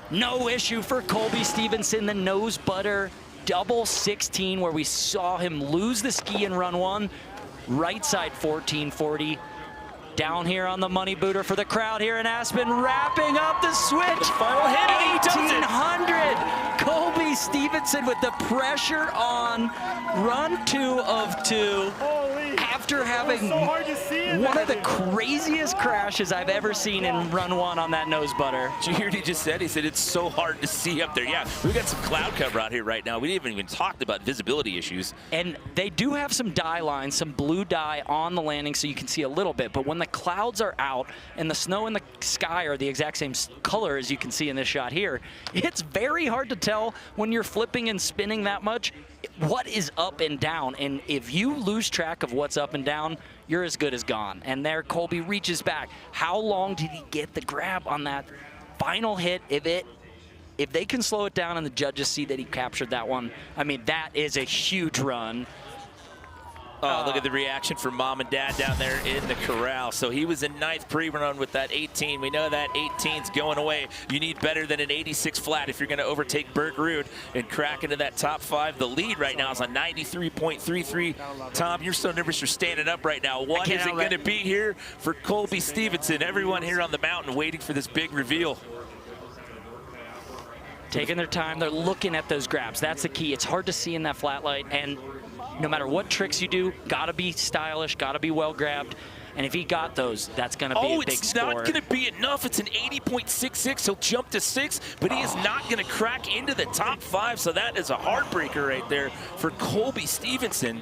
No issue for Colby Stevenson. The nose butter double 16 where we saw him lose the ski in run 1. Right side 1440. Down here on the money booter for the crowd here in Aspen, wrapping up the switch. The final hit, 1800. Colby Stevenson with the pressure on run 2 of 2. After having one of the craziest crashes I've ever seen in run 1 on that nose butter. Did you hear what he just said? He said it's so hard to see up there. Yeah, we got some cloud cover out here right now. We didn't even talk about visibility issues. And they do have some dye lines, some blue dye on the landing so you can see a little bit. But when the clouds are out and the snow and the sky are the exact same color as you can see in this shot here, it's very hard to tell when you're flipping and spinning that much what is up and down. And if you lose track of what's up and down, you're as good as gone. And there Colby reaches back. How long did he get the grab on that final hit? If they can slow it down and the judges see that he captured that one, I mean, that is a huge run. Oh, look at the reaction from mom and dad down there in the corral. So he was in 9th pre-run with that 18. We know that 18's going away. You need better than an 86 flat if you're going to overtake Burke Ruud and crack into that top 5. The lead right now is on 93.33. Tom, you're so nervous you're standing up right now. What is it going to be here for Colby Stevenson? Everyone here on the mountain waiting for this big reveal. Taking their time, they're looking at those grabs. That's the key. It's hard to see in that flat light, and no matter what tricks you do, gotta be stylish, gotta be well grabbed. And if he got those, that's gonna be a big score. Oh, it's not gonna be enough. It's an 80.66. He'll jump to 6, but he is not gonna crack into the top 5. So that is a heartbreaker right there for Colby Stevenson.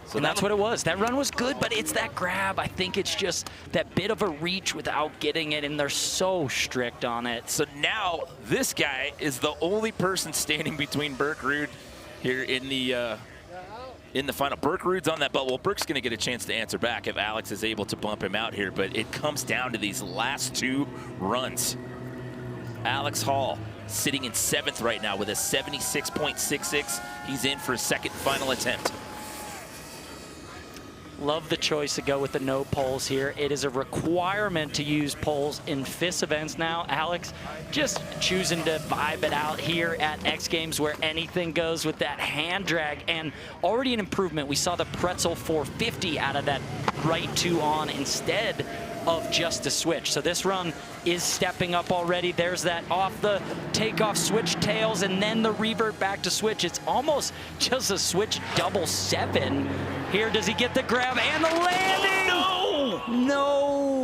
So and that's what it was. That run was good, but it's that grab. I think it's just that bit of a reach without getting it, and they're so strict on it. So now this guy is the only person standing between Burke Ruud here in the final. Burke Ruud's on that bubble. Well, Burke's going to get a chance to answer back if Alex is able to bump him out here, but it comes down to these last 2 runs. Alex Hall sitting in 7th right now with a 76.66. He's in for a second final attempt. Love the choice to go with the no poles here. It is a requirement to use poles in FIS events now. Alex just choosing to vibe it out here at X Games where anything goes with that hand drag, and already an improvement. We saw the pretzel 450 out of that right 2 on instead of just a switch. So this run is stepping up already. There's that off the takeoff switch tails and then the revert back to switch. It's almost just a switch double 7. Here, does he get the grab and the landing? Oh, no!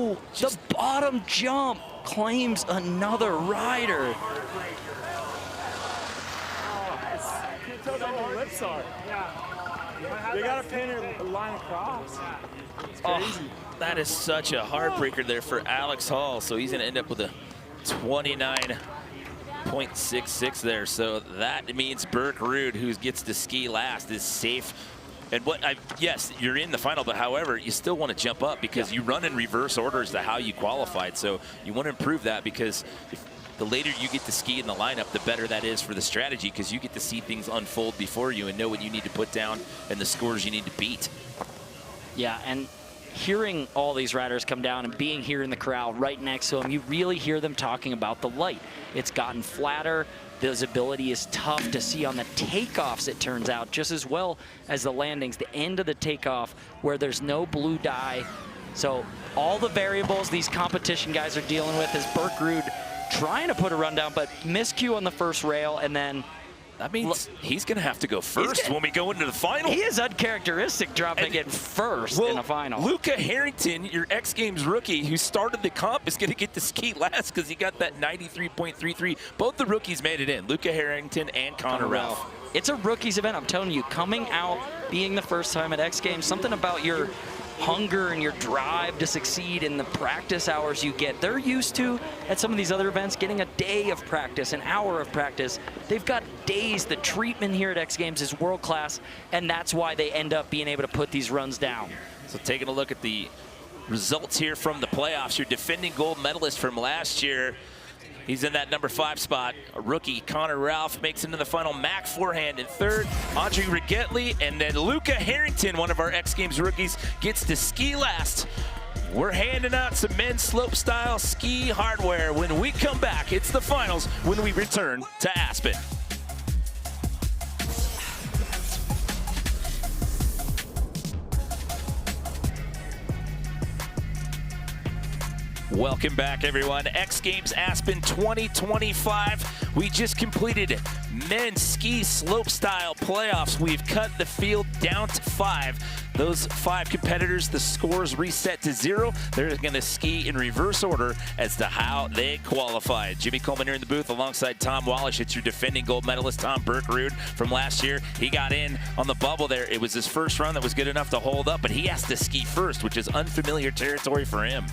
No! The bottom jump claims another rider. those lips are. Yeah. They got to pin a line across. It's crazy. That is such a heartbreaker there for Alex Hall. So he's going to end up with a 29.66 there. So that means Burke Rude, who gets to ski last, is safe. And yes, you're in the final, but however, you still want to jump up because you run in reverse order as to how you qualified. So you want to improve that because the later you get to ski in the lineup, the better that is for the strategy because you get to see things unfold before you and know what you need to put down and the scores you need to beat. Yeah, and hearing all these riders come down and being here in the crowd right next to them, you really hear them talking about the light. It's gotten flatter. Visibility is tough to see on the takeoffs, it turns out, just as well as the landings, the end of the takeoff where there's no blue dye. So all the variables these competition guys are dealing with is Burke Rude trying to put a run down, but miscue on the first rail, and then that means he's going to have to go first when we go into the final. He is uncharacteristic dropping it first in a final. Luca Harrington, your X Games rookie who started the comp, is going to get to ski last because he got that 93.33. Both the rookies made it in, Luca Harrington and Connor Ralph. It's a rookies event, I'm telling you, coming out, being the first time at X Games, something about your hunger and your drive to succeed in the practice hours you get. They're used to, at some of these other events, getting a day of practice, an hour of practice. They've got days. The treatment here at X Games is world class, and that's why they end up being able to put these runs down. So taking a look at the results here from the playoffs, your defending gold medalist from last year, he's in that number 5 spot. A rookie, Connor Ralph, makes it into the final. Mac Forehand in third. Andre Rigetli, and then Luca Harrington, one of our X Games rookies, gets to ski last. We're handing out some men's slopestyle ski hardware. When we come back, it's the finals when we return to Aspen. Welcome back, everyone. X Games Aspen 2025. We just completed men's ski slopestyle playoffs. We've cut the field down to 5. Those 5 competitors, the scores reset to 0. They're going to ski in reverse order as to how they qualified. Jimmy Coleman here in the booth alongside Tom Wallish. It's your defending gold medalist, Tom Burke Rude, from last year. He got in on the bubble there. It was his first run that was good enough to hold up, but he has to ski first, which is unfamiliar territory for him.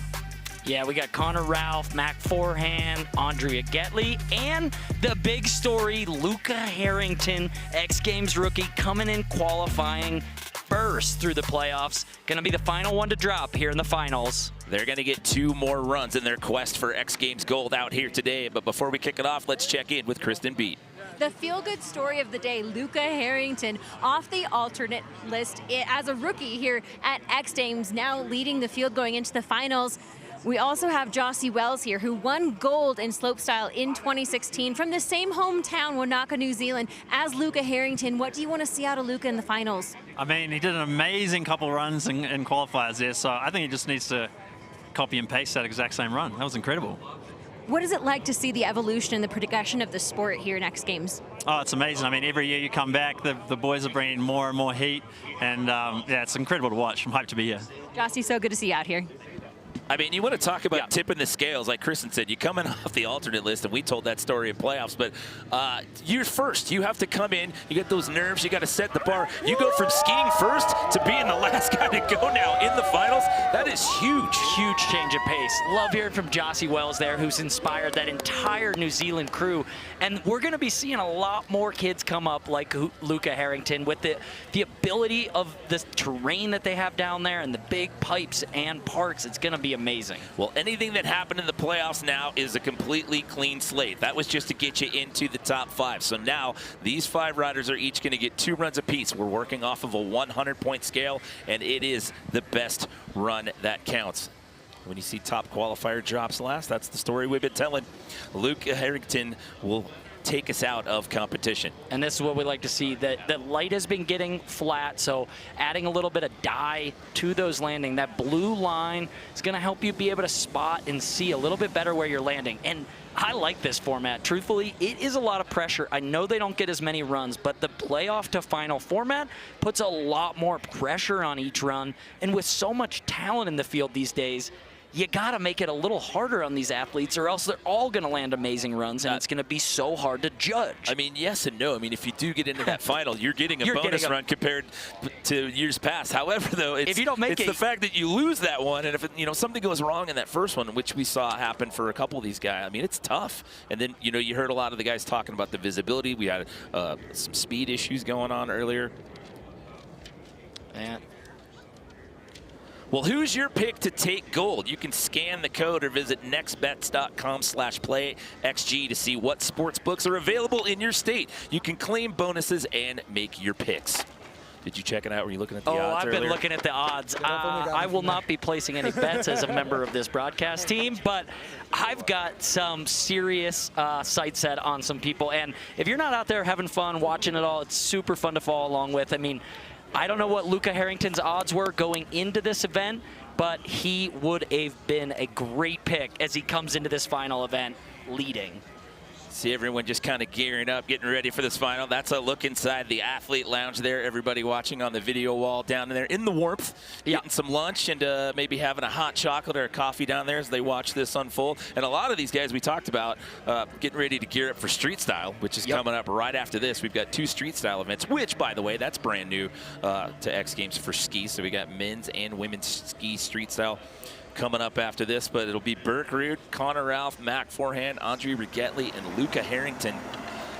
Yeah, we got Connor Ralph, Mac Forehand, Andre Rigetli, and the big story, Luca Harrington, X Games rookie, coming in qualifying first through the playoffs. Going to be the final one to drop here in the finals. They're going to get 2 more runs in their quest for X Games gold out here today. But before we kick it off, let's check in with Kristen Beat. The feel-good story of the day, Luca Harrington, off the alternate list as a rookie here at X Games, now leading the field going into the finals. We also have Jossie Wells here, who won gold in slopestyle in 2016 from the same hometown, Wanaka, New Zealand, as Luca Harrington. What do you want to see out of Luca in the finals? I mean, he did an amazing couple runs in qualifiers there, so I think he just needs to copy and paste that exact same run. That was incredible. What is it like to see the evolution and the progression of the sport here in X Games? Oh, it's amazing. I mean, every year you come back, the boys are bringing more and more heat, and yeah, it's incredible to watch. I'm hyped to be here. Jossie, so good to see you out here. I mean, you want to talk about tipping the scales, like Kristen said. You come in off the alternate list, and we told that story in playoffs, but you're first. You have to come in. You get those nerves. You got to set the bar. You go from skiing first to being the last guy to go now in the finals. That is huge. Huge change of pace. Love hearing from Jossie Wells there, who's inspired that entire New Zealand crew. And we're going to be seeing a lot more kids come up like Luca Harrington with the ability of the terrain that they have down there and the big pipes and parks. It's going to be amazing. Well, anything that happened in the playoffs now is a completely clean slate. That was just to get you into the top 5. So now these 5 riders are each going to get 2 runs apiece. We're working off of a 100-point scale, and it is the best run that counts. When you see top qualifier drops last, that's the story we've been telling. Luca Harrington will take us out of competition. And this is what we like to see. The light has been getting flat, so adding a little bit of dye to those landing. That blue line is going to help you be able to spot and see a little bit better where you're landing. And I like this format. Truthfully, it is a lot of pressure. I know they don't get as many runs, but the playoff to final format puts a lot more pressure on each run. And with so much talent in the field these days, you got to make it a little harder on these athletes, or else they're all going to land amazing runs, and it's going to be so hard to judge. I mean, yes and no. I mean, if you do get into that final, you're getting a bonus run compared to years past. However, though, it's, if you don't make it's the fact that you lose that one, and if something goes wrong in that first one, which we saw happen for a couple of these guys, I mean, it's tough. And then, you heard a lot of the guys talking about the visibility. We had some speed issues going on earlier. And well, who's your pick to take gold? You can scan the code or visit nextbets.com/playxg to see what sports books are available in your state. You can claim bonuses and make your picks. Did you check it out? Were you looking at the odds I've earlier? been looking at the odds. I will not be placing any bets as a member of this broadcast team, but I've got some serious sight set on some people. And if you're not out there having fun watching it all, it's super fun to follow along with. I mean, I don't know what Luca Harrington's odds were going into this event, but he would have been a great pick as he comes into this final event leading. See everyone just kind of gearing up, getting ready for this final. That's a look inside the athlete lounge there. Everybody watching on the video wall down there in the warmth, getting some lunch and maybe having a hot chocolate or a coffee down there as they watch this unfold. And a lot of these guys we talked about getting ready to gear up for street style, which is coming up right after this. We've got 2 street style events, which, by the way, that's brand new to X Games for ski. So we got men's and women's ski street style coming up after this, but it'll be Burke Ruud, Connor Ralph, Mac Forehand, Andre Rigetli, and Luca Harrington.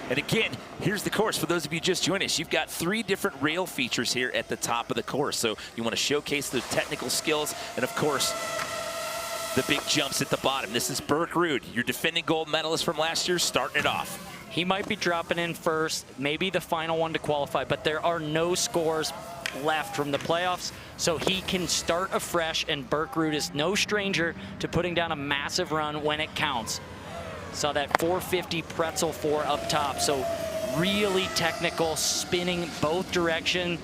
And again, here's the course. For those of you just joining us, you've got 3 different rail features here at the top of the course. So you want to showcase the technical skills and, of course, the big jumps at the bottom. This is Burke Ruud, your defending gold medalist from last year, starting it off. He might be dropping in first, maybe the final one to qualify, but there are no scores left from the playoffs, so he can start afresh, and Burke Ruud is no stranger to putting down a massive run when it counts. Saw that 450 pretzel 4 up top, so really technical, spinning both direction.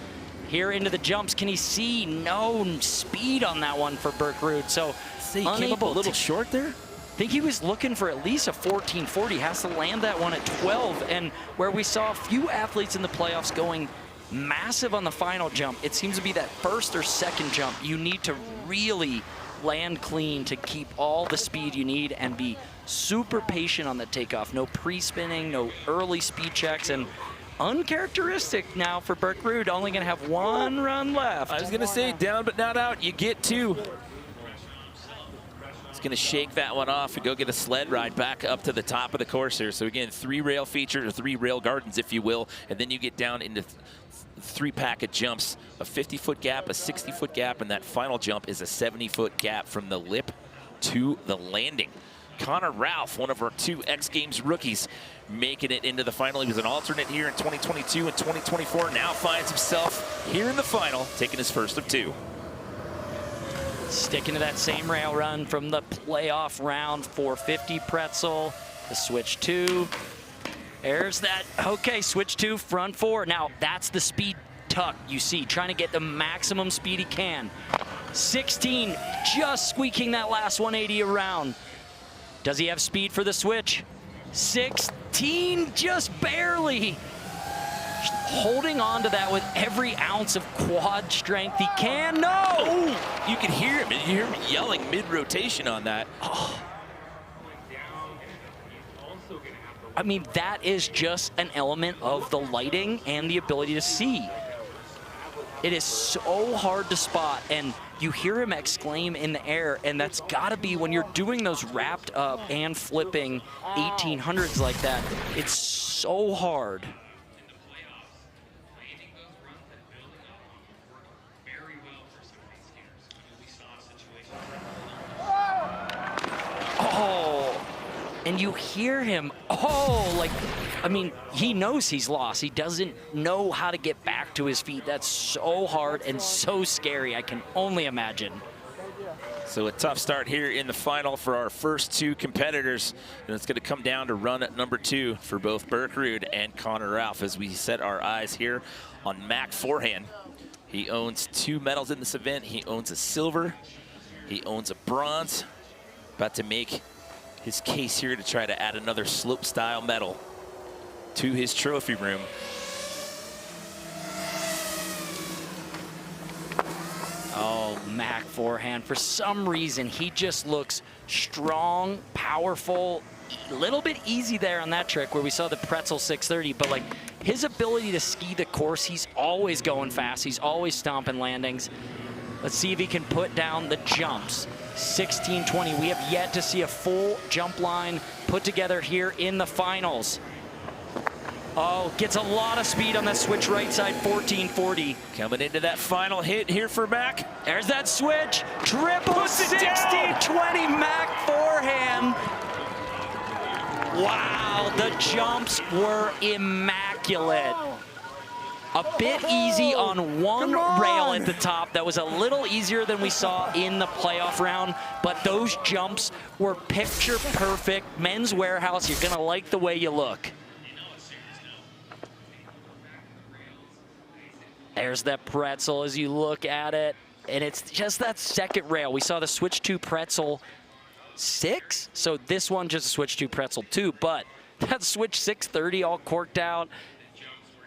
Here into the jumps, can he see? No speed on that one for Burke Ruud, so he came up a little short there? I think he was looking for at least a 1440, has to land that one at 12, and where we saw a few athletes in the playoffs going massive on the final jump, it seems to be that first or second jump. You need to really land clean to keep all the speed you need and be super patient on the takeoff. No pre-spinning, no early speed checks, and uncharacteristic now for Burke Ruud, only going to have 1 run left. I was going to say down but not out, you get 2. He's going to shake that one off and go get a sled ride back up to the top of the course here. So again, 3 rail features, or 3 rail gardens, if you will, and then you get down into 3 packet jumps, a 50-foot gap, a 60-foot gap, and that final jump is a 70-foot gap from the lip to the landing. Connor Ralph, one of our 2 X Games rookies, making it into the final. He was an alternate here in 2022 and 2024, now finds himself here in the final, taking his first of 2. Sticking to that same rail run from the playoff round, 450 pretzel, the switch 2. There's that, okay, switch 2, front 4. Now, that's the speed tuck you see, trying to get the maximum speed he can. 16, just squeaking that last 180 around. Does he have speed for the switch? 16, just barely. Holding on to that with every ounce of quad strength he can. No! Oh, you can hear him. You hear him yelling mid-rotation on that. Oh. I mean, that is just an element of the lighting and the ability to see. It is so hard to spot, and you hear him exclaim in the air, and that's gotta be when you're doing those wrapped up and flipping 1800s like that. It's so hard. Oh, and you hear him, oh, like, I mean, he knows he's lost. He doesn't know how to get back to his feet. That's so hard and so scary. I can only imagine. So a tough start here in the final for our first 2 competitors. And it's going to come down to run at number 2 for both Burke Ruud and Connor Ralph as we set our eyes here on Mac Forehand. He owns 2 medals in this event. He owns a silver. He owns a bronze. About to make his case here to try to add another slopestyle medal to his trophy room. Oh, Oh, Mac forehand. For some reason, he just looks strong, powerful, a little bit easy there on that trick where we saw the pretzel 630, but like his ability to ski the course, he's always going fast. He's always stomping landings. Let's see if he can put down the jumps. 16-20. We have yet to see a full jump line put together here in the finals. Oh, gets a lot of speed on that switch right side, 14-40. Coming into that final hit here for Mac. There's that switch. Triple 16-20 Mac forehand. Wow, the jumps were immaculate. A bit easy on one rail at the top. That was a little easier than we saw in the playoff round, but those jumps were picture perfect. Men's Warehouse, you're gonna like the way you look. There's that pretzel as you look at it, and it's just that second rail. We saw the switch 2 pretzel 6, so this one just a switch 2 pretzel 2, but that switch 630 all corked out.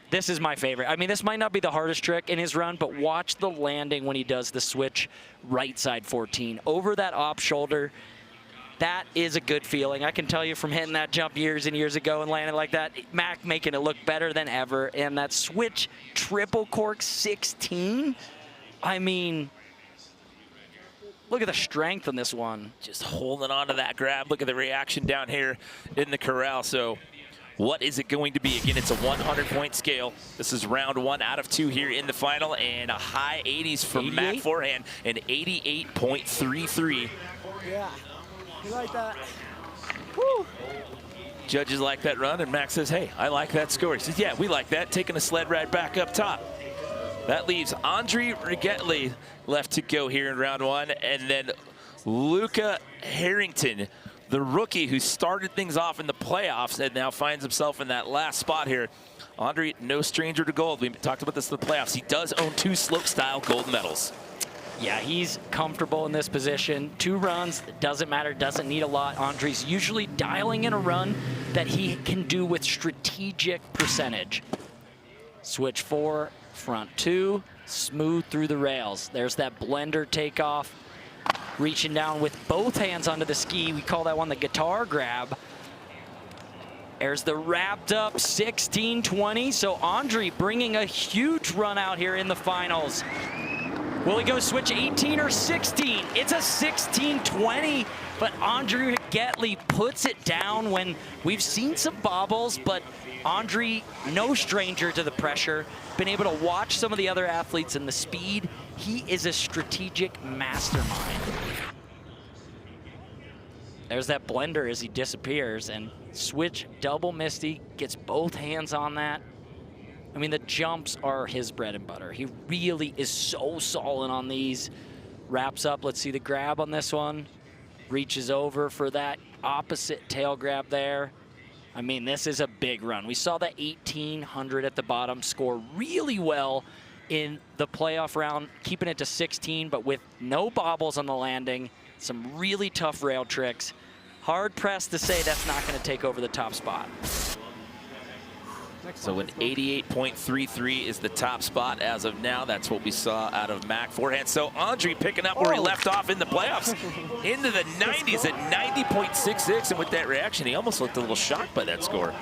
This is my favorite. I mean, this might not be the hardest trick in his run, but watch the landing when he does the switch right side 14 over that off shoulder. That is a good feeling. I can tell you from hitting that jump years and years ago and landing like that, Mac making it look better than ever. And that switch triple cork 16, I mean, look at the strength on this one. Just holding on to that grab. Look at the reaction down here in the corral. So what is it going to be? Again, it's a 100-point scale. This is round 1 out of 2 here in the final, and a high 80s from Mac forehand, an 88.33. Yeah. You like that? Woo. Judges like that run, and Max says, hey, I like that score. He says, yeah, we like that. Taking a sled ride back up top. That leaves Andre Rigetli left to go here in round 1, and then Luca Harrington, the rookie who started things off in the playoffs and now finds himself in that last spot here. Andre, no stranger to gold. We talked about this in the playoffs. He does own 2 Slopestyle gold medals. Yeah, he's comfortable in this position. 2 runs, doesn't matter, doesn't need a lot. Andre's usually dialing in a run that he can do with strategic percentage. Switch 4, front 2, smooth through the rails. There's that blender takeoff. Reaching down with both hands onto the ski. We call that one the guitar grab. There's the wrapped up 16-20. So Andre bringing a huge run out here in the finals. Will he go switch 18 or 16? It's a 16-20, but Andre Rigetli puts it down when we've seen some bobbles, but Andre, no stranger to the pressure, been able to watch some of the other athletes and the speed. He is a strategic mastermind. There's that blender as he disappears, and switch double Misty, gets both hands on that. I mean, the jumps are his bread and butter. He really is so solid on these. Wraps up, let's see the grab on this one. Reaches over for that opposite tail grab there. I mean, this is a big run. We saw the 1800 at the bottom score really well in the playoff round, keeping it to 16, but with no bobbles on the landing, some really tough rail tricks. Hard pressed to say that's not going to take over the top spot. So an 88.33 is the top spot as of now. That's what we saw out of Mac forehand. So Andre picking up where he left off in the playoffs into the 90s at 90.66. And with that reaction, he almost looked a little shocked by that score.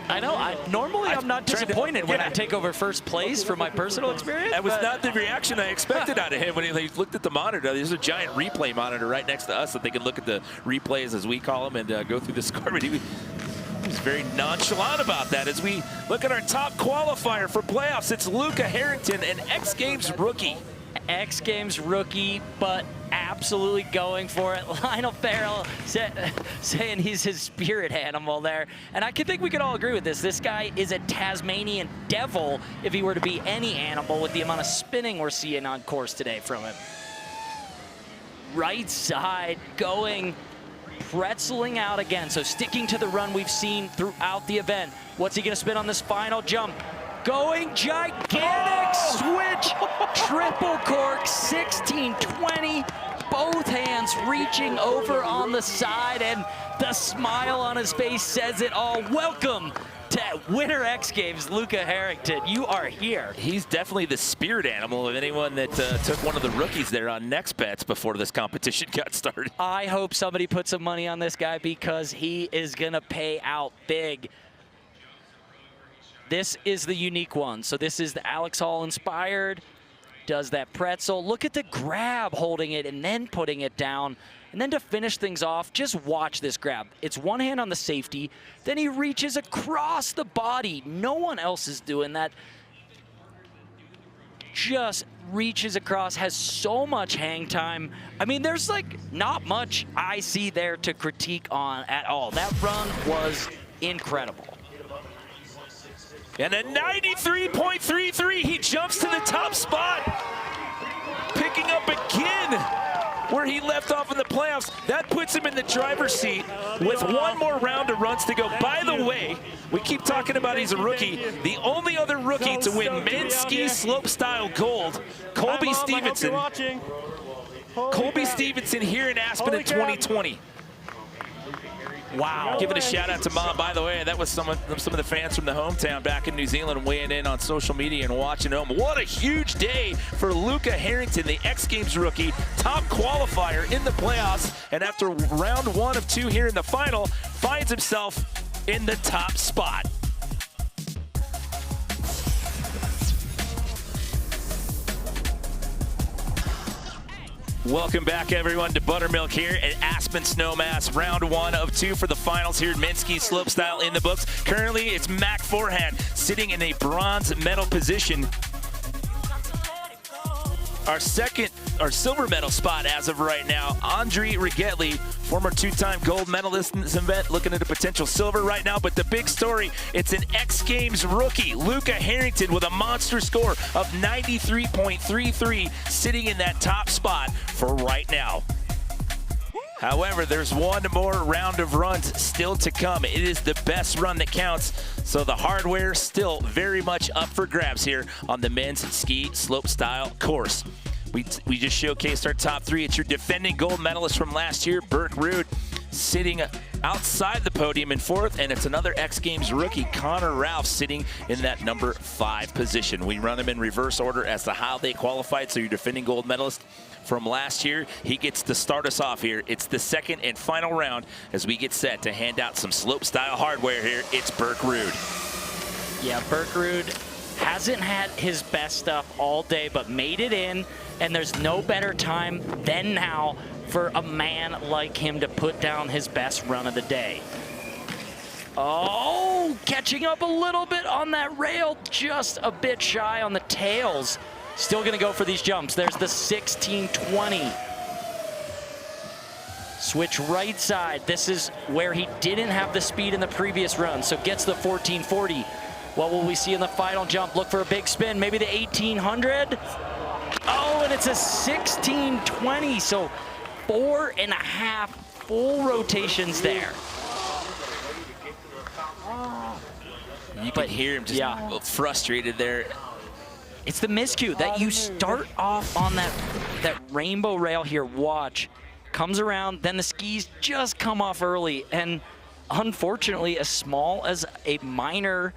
I know. Normally I'm not disappointed when I take over first place for my personal experience. That was not the reaction I expected out of him when he looked at the monitor. There's a giant replay monitor right next to us that they can look at the replays, as we call them, and go through the score. But he was very nonchalant about that. As we look at our top qualifier for playoffs, it's Luca Harrington, an X Games rookie. X Games rookie, but absolutely going for it. Lionel Farrell saying he's his spirit animal there. And I think we could all agree with this. This guy is a Tasmanian devil if he were to be any animal with the amount of spinning we're seeing on course today from him. Right side going, pretzeling out again. So sticking to the run we've seen throughout the event. What's he gonna spin on this final jump? Going gigantic switch, triple cork, 16-20. Both hands reaching over on the side, and the smile on his face says it all. Welcome Winter X Games, Luca Harrington, you are here. He's definitely the spirit animal of anyone that took one of the rookies there on Next Bets before this competition got started. I hope somebody put some money on this guy because he is going to pay out big. This is the unique one. So this is the Alex Hall inspired. Does that pretzel. Look at the grab, holding it and then putting it down. And then to finish things off, just watch this grab. It's one hand on the safety, then he reaches across the body. No one else is doing that. Just reaches across, has so much hang time. I mean, there's like not much I see there to critique on at all. That run was incredible. And a 93.33, he jumps to the top spot. Picking up again where he left off in the playoffs. That puts him in the driver's seat with one more round of runs to go. By the way, we keep talking about he's a rookie. The only other rookie to win men's ski slopestyle gold, Colby Stevenson. Colby Stevenson here in Aspen in 2020. Wow. Giving a shout out to Mom. By the way, that was some of the fans from the hometown back in New Zealand weighing in on social media and watching home. What a huge day for Luca Harrington, the X Games rookie, top qualifier in the playoffs. And after round 1 of 2 here in the final, finds himself in the top spot. Welcome back, everyone, to Buttermilk here at Aspen Snowmass. Round 1 of 2 for the finals here at men's ski slopestyle in the books. Currently, it's Mac Forehand sitting in a bronze medal position. Our silver medal spot as of right now, Andre Rigetli, former 2-time gold medalist in this event, looking at a potential silver right now. But the big story, it's an X Games rookie, Luca Harrington, with a monster score of 93.33, sitting in that top spot for right now. However, there's one more round of runs still to come. It is the best run that counts, so the hardware still very much up for grabs here on the men's ski slopestyle course. We just showcased our top 3. It's your defending gold medalist from last year, Burke Rude, sitting outside the podium in 4th, and it's another X Games rookie, Connor Ralph, sitting in that number 5 position. We run them in reverse order as to how they qualified, so your defending gold medalist from last year, he gets to start us off here. It's the second and final round as we get set to hand out some slope-style hardware here. It's Burke Rude. Yeah, Burke Rude hasn't had his best stuff all day, but made it in, and there's no better time than now for a man like him to put down his best run of the day. Oh, catching up a little bit on that rail, just a bit shy on the tails. Still gonna go for these jumps. There's the 1620. Switch right side. This is where he didn't have the speed in the previous run, so gets the 1440. What will we see in the final jump? Look for a big spin, maybe the 1800. Oh, and it's a 1620, so 4.5 full rotations there. You can hear him just frustrated there. It's the miscue that you start off on that rainbow rail here. Watch, comes around, then the skis just come off early, and unfortunately, as small as a minor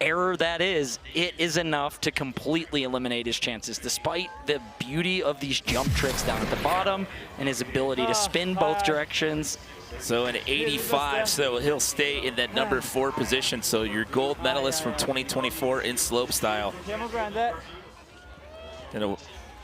error that is, it is enough to completely eliminate his chances, despite the beauty of these jump tricks down at the bottom and his ability to spin both directions. So an 85, so he'll stay in that number 4 position. So your gold medalist from 2024 in slopestyle. Gonna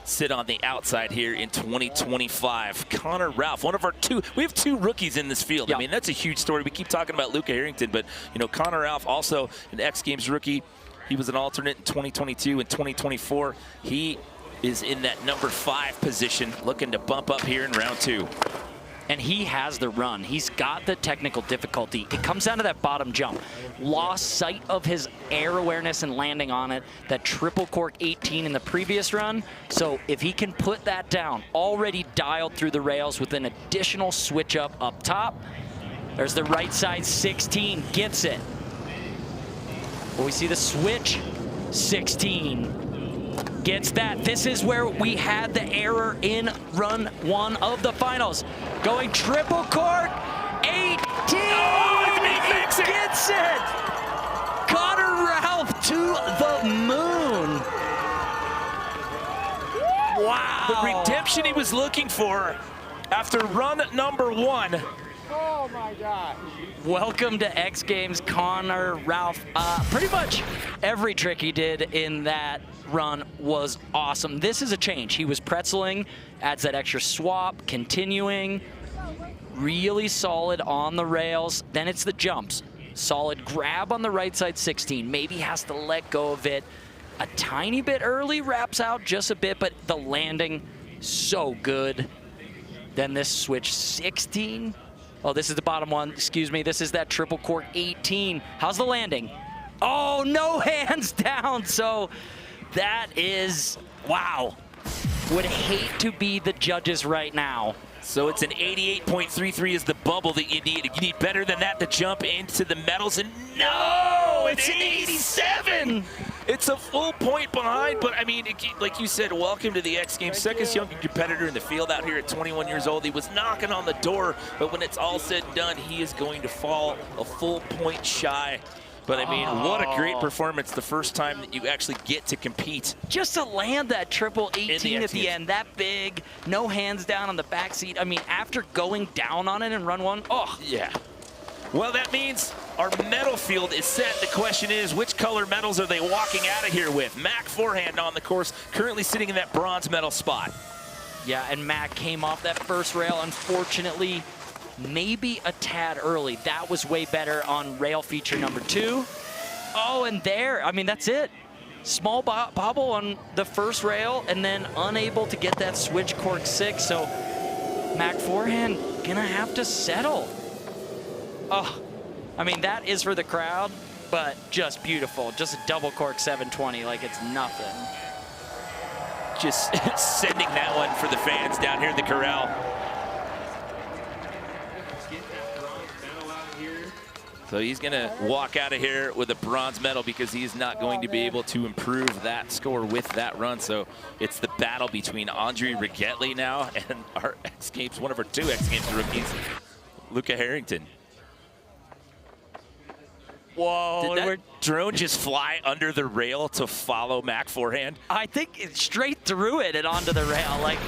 sit on the outside here in 2025. Connor Ralph, one of our 2, we have 2 rookies in this field. I mean, that's a huge story. We keep talking about Luca Harrington, but you know, Connor Ralph, also an X Games rookie. He was an alternate in 2022 and 2024. He is in that number 5 position, looking to bump up here in round 2. And he has the run. He's got the technical difficulty. It comes down to that bottom jump. Lost sight of his air awareness and landing on it. That triple cork 18 in the previous run. So if he can put that down, already dialed through the rails with an additional switch up top. There's the right side 16, gets it. Well, we see the switch 16. Gets that. This is where we had the error in run 1 of the finals. Going triple cork, 18. Oh, he makes it. Gets it. to the moon. Wow. The redemption he was looking for after run number 1. Oh my gosh. Welcome to X Games, Connor, Ralph. Pretty much every trick he did in that run was awesome. This is a change. He was pretzeling, adds that extra swap, continuing, really solid on the rails. Then it's the jumps. Solid grab on the right side 16. Maybe has to let go of it a tiny bit early, wraps out just a bit, but the landing, so good. Then this switch 16. Oh, this is the bottom one, excuse me. This is that triple cork 18. How's the landing? Oh, no hands down. So that is, wow. Would hate to be the judges right now. So it's an 88.33 is the bubble that you need. You need better than that to jump into the medals. And no, it's an 87. It's a full point behind, but I mean, like you said, welcome to the X Games. Second young competitor in the field out here at 21 years old. He was knocking on the door, but when it's all said and done, he is going to fall a full point shy. But I mean, what a great performance the first time that you actually get to compete. Just to land that triple 18 at the end, that big, no hands down on the back seat. I mean, after going down on it in run 1, oh. Yeah. Well, that means our medal field is set. The question is, which color medals are they walking out of here with? Mac forehand on the course, currently sitting in that bronze medal spot. Yeah, and Mac came off that first rail, unfortunately, maybe a tad early. That was way better on rail feature number 2. Oh, and there, I mean, that's it. Small bobble on the first rail, and then unable to get that switch cork 6. So Mac forehand gonna have to settle. Oh, I mean, that is for the crowd, but just beautiful. Just a double cork 720 like it's nothing. Just sending that one for the fans down here in the corral. So he's gonna walk out of here with a bronze medal because he's not going to be able to improve that score with that run. So it's the battle between Andre Rigetli now and our X Games, one of our 2 X Games rookies, Luca Harrington. Whoa. Did that drone just fly under the rail to follow Mac forehand? I think it's straight through it and onto the rail. Like,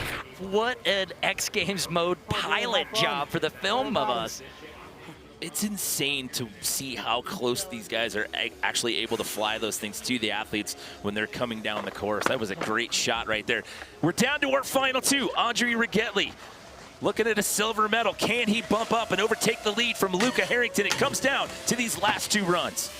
what an X Games mode pilot job for the film of us. It's insane to see how close these guys are actually able to fly those things to the athletes when they're coming down the course. That was a great shot right there. We're down to our final 2. Andre Rigetli looking at a silver medal. Can he bump up and overtake the lead from Luca Harrington? It comes down to these last 2 runs.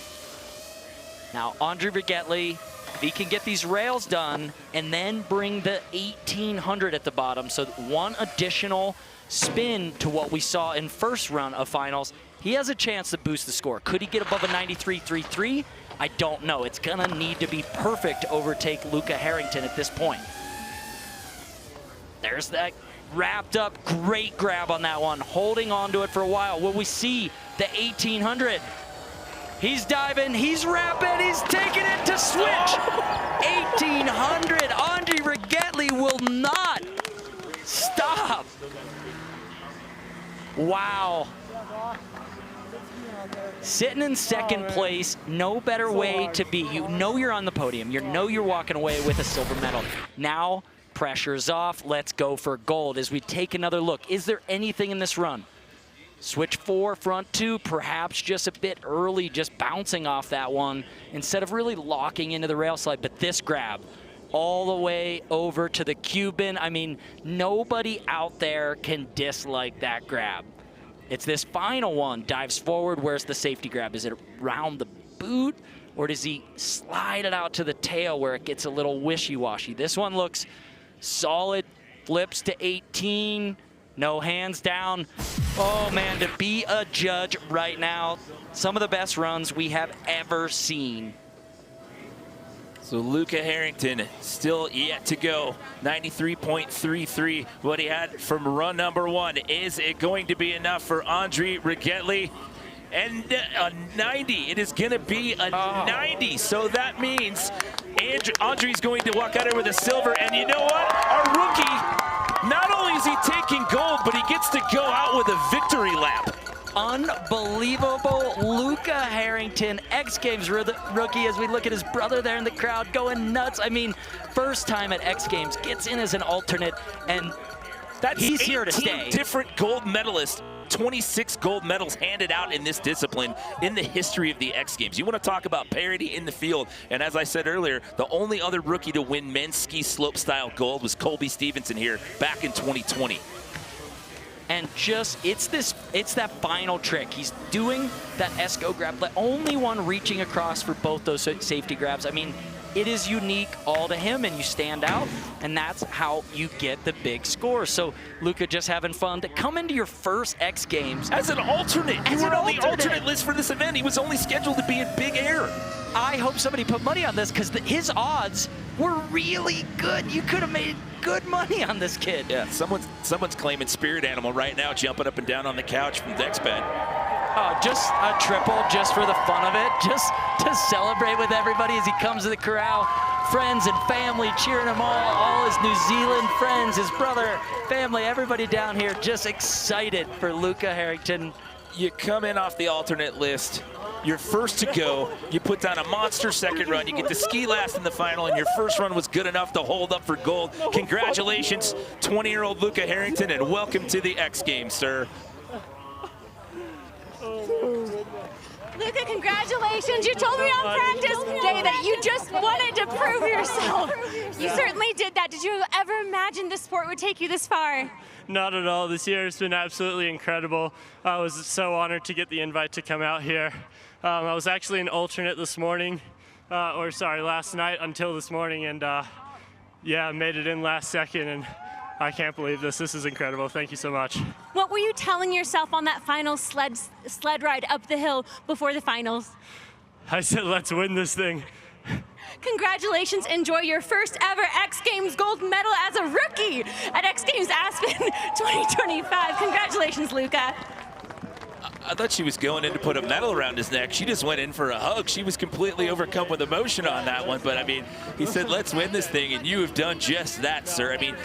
Now, Andre Rigetli, if he can get these rails done and then bring the 1800 at the bottom, so 1 additional spin to what we saw in first run of finals, he has a chance to boost the score. Could he get above a 93.33? I don't know. It's gonna need to be perfect to overtake Luca Harrington at this point. There's that wrapped up, great grab on that one, holding on to it for a while. Will we see the 1800? He's diving, he's wrapping, he's taking it to switch. 1800, Andre Rigetli will not stop. Wow. Sitting in second place, no better way to be. You know you're on the podium. You know you're walking away with a silver medal. Now, pressure's off. Let's go for gold as we take another look. Is there anything in this run? Switch 4, front 2, perhaps just a bit early, just bouncing off that one instead of really locking into the rail slide. But this grab, all the way over to the Cuban. I mean, nobody out there can dislike that grab. It's this final one, dives forward. Where's the safety grab? Is it around the boot, or does he slide it out to the tail where it gets a little wishy-washy? This one looks solid, flips to 18, no hands down. Oh man, to be a judge right now, some of the best runs we have ever seen. So Luca Harrington still yet to go. 93.33, what he had from run number 1. Is it going to be enough for Andre Rigetli? And a 90, it is gonna be a 90. So that means Andre's going to walk out here with a silver. And you know what? Our rookie, not only is he taking gold, but he gets to go out with a victory lap. Unbelievable. Luca Harrington, X Games rookie, as we look at his brother there in the crowd going nuts. I mean, first time at X Games, gets in as an alternate, and he's here to stay. Different gold medalists. 26 gold medals handed out in this discipline in the history of the X Games. You want to talk about parity in the field, and as I said earlier, the only other rookie to win men's ski slopestyle gold was Colby Stevenson here back in 2020. And just, it's that final trick. He's doing that esco grab, the only one reaching across for both those safety grabs. I mean, it is unique all to him, and you stand out, and that's how you get the big score. So Luca just having fun to come into your first X Games. As an alternate. You were on the alternate list for this event. He was only scheduled to be in big air. I hope somebody put money on this, because his odds were really good. You could have made good money on this kid. Yeah, someone's claiming spirit animal right now, jumping up and down on the couch from Dexbed. Oh, just a triple just for the fun of it, just to celebrate with everybody as he comes to the corral. Friends and family cheering him on, all his New Zealand friends, his brother, family, everybody down here just excited for Luca Harrington. You come in off the alternate list, you're first to go, you put down a monster second run, you get to ski last in the final, and your first run was good enough to hold up for gold. Congratulations, 20-year-old Luca Harrington, and welcome to the X Games, sir. Luca, congratulations. You told me on practice day that you just wanted to prove yourself. You certainly did that. Did you ever imagine this sport would take you this far? Not at all. This year has been absolutely incredible. I was so honored to get the invite to come out here. I was actually an alternate this morning, last night until this morning, and yeah, made it in last second, and I can't believe this. This is incredible. Thank you so much. What were you telling yourself on that final sled ride up the hill before the finals? I said, let's win this thing. Congratulations. Enjoy your first ever X Games gold medal as a rookie at X Games Aspen 2025. Congratulations, Luca. I thought she was going in to put a medal around his neck. She just went in for a hug. She was completely overcome with emotion on that one. But, I mean, he said, let's win this thing, and you have done just that, sir. I mean,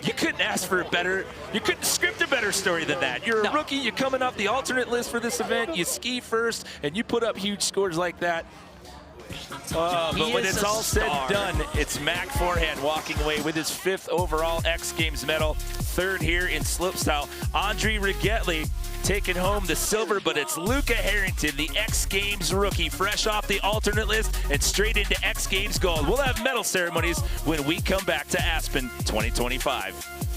you couldn't ask for a better, you couldn't script a better story than that. You're a rookie, you're coming off the alternate list for this event, you ski first, and you put up huge scores like that. But when it's all said and done, it's Mac Forehand walking away with his 5th overall X Games medal, 3rd here in slopestyle. Andre Rigetli taking home the silver, but it's Luca Harrington, the X Games rookie, fresh off the alternate list and straight into X Games gold. We'll have medal ceremonies when we come back to Aspen 2025.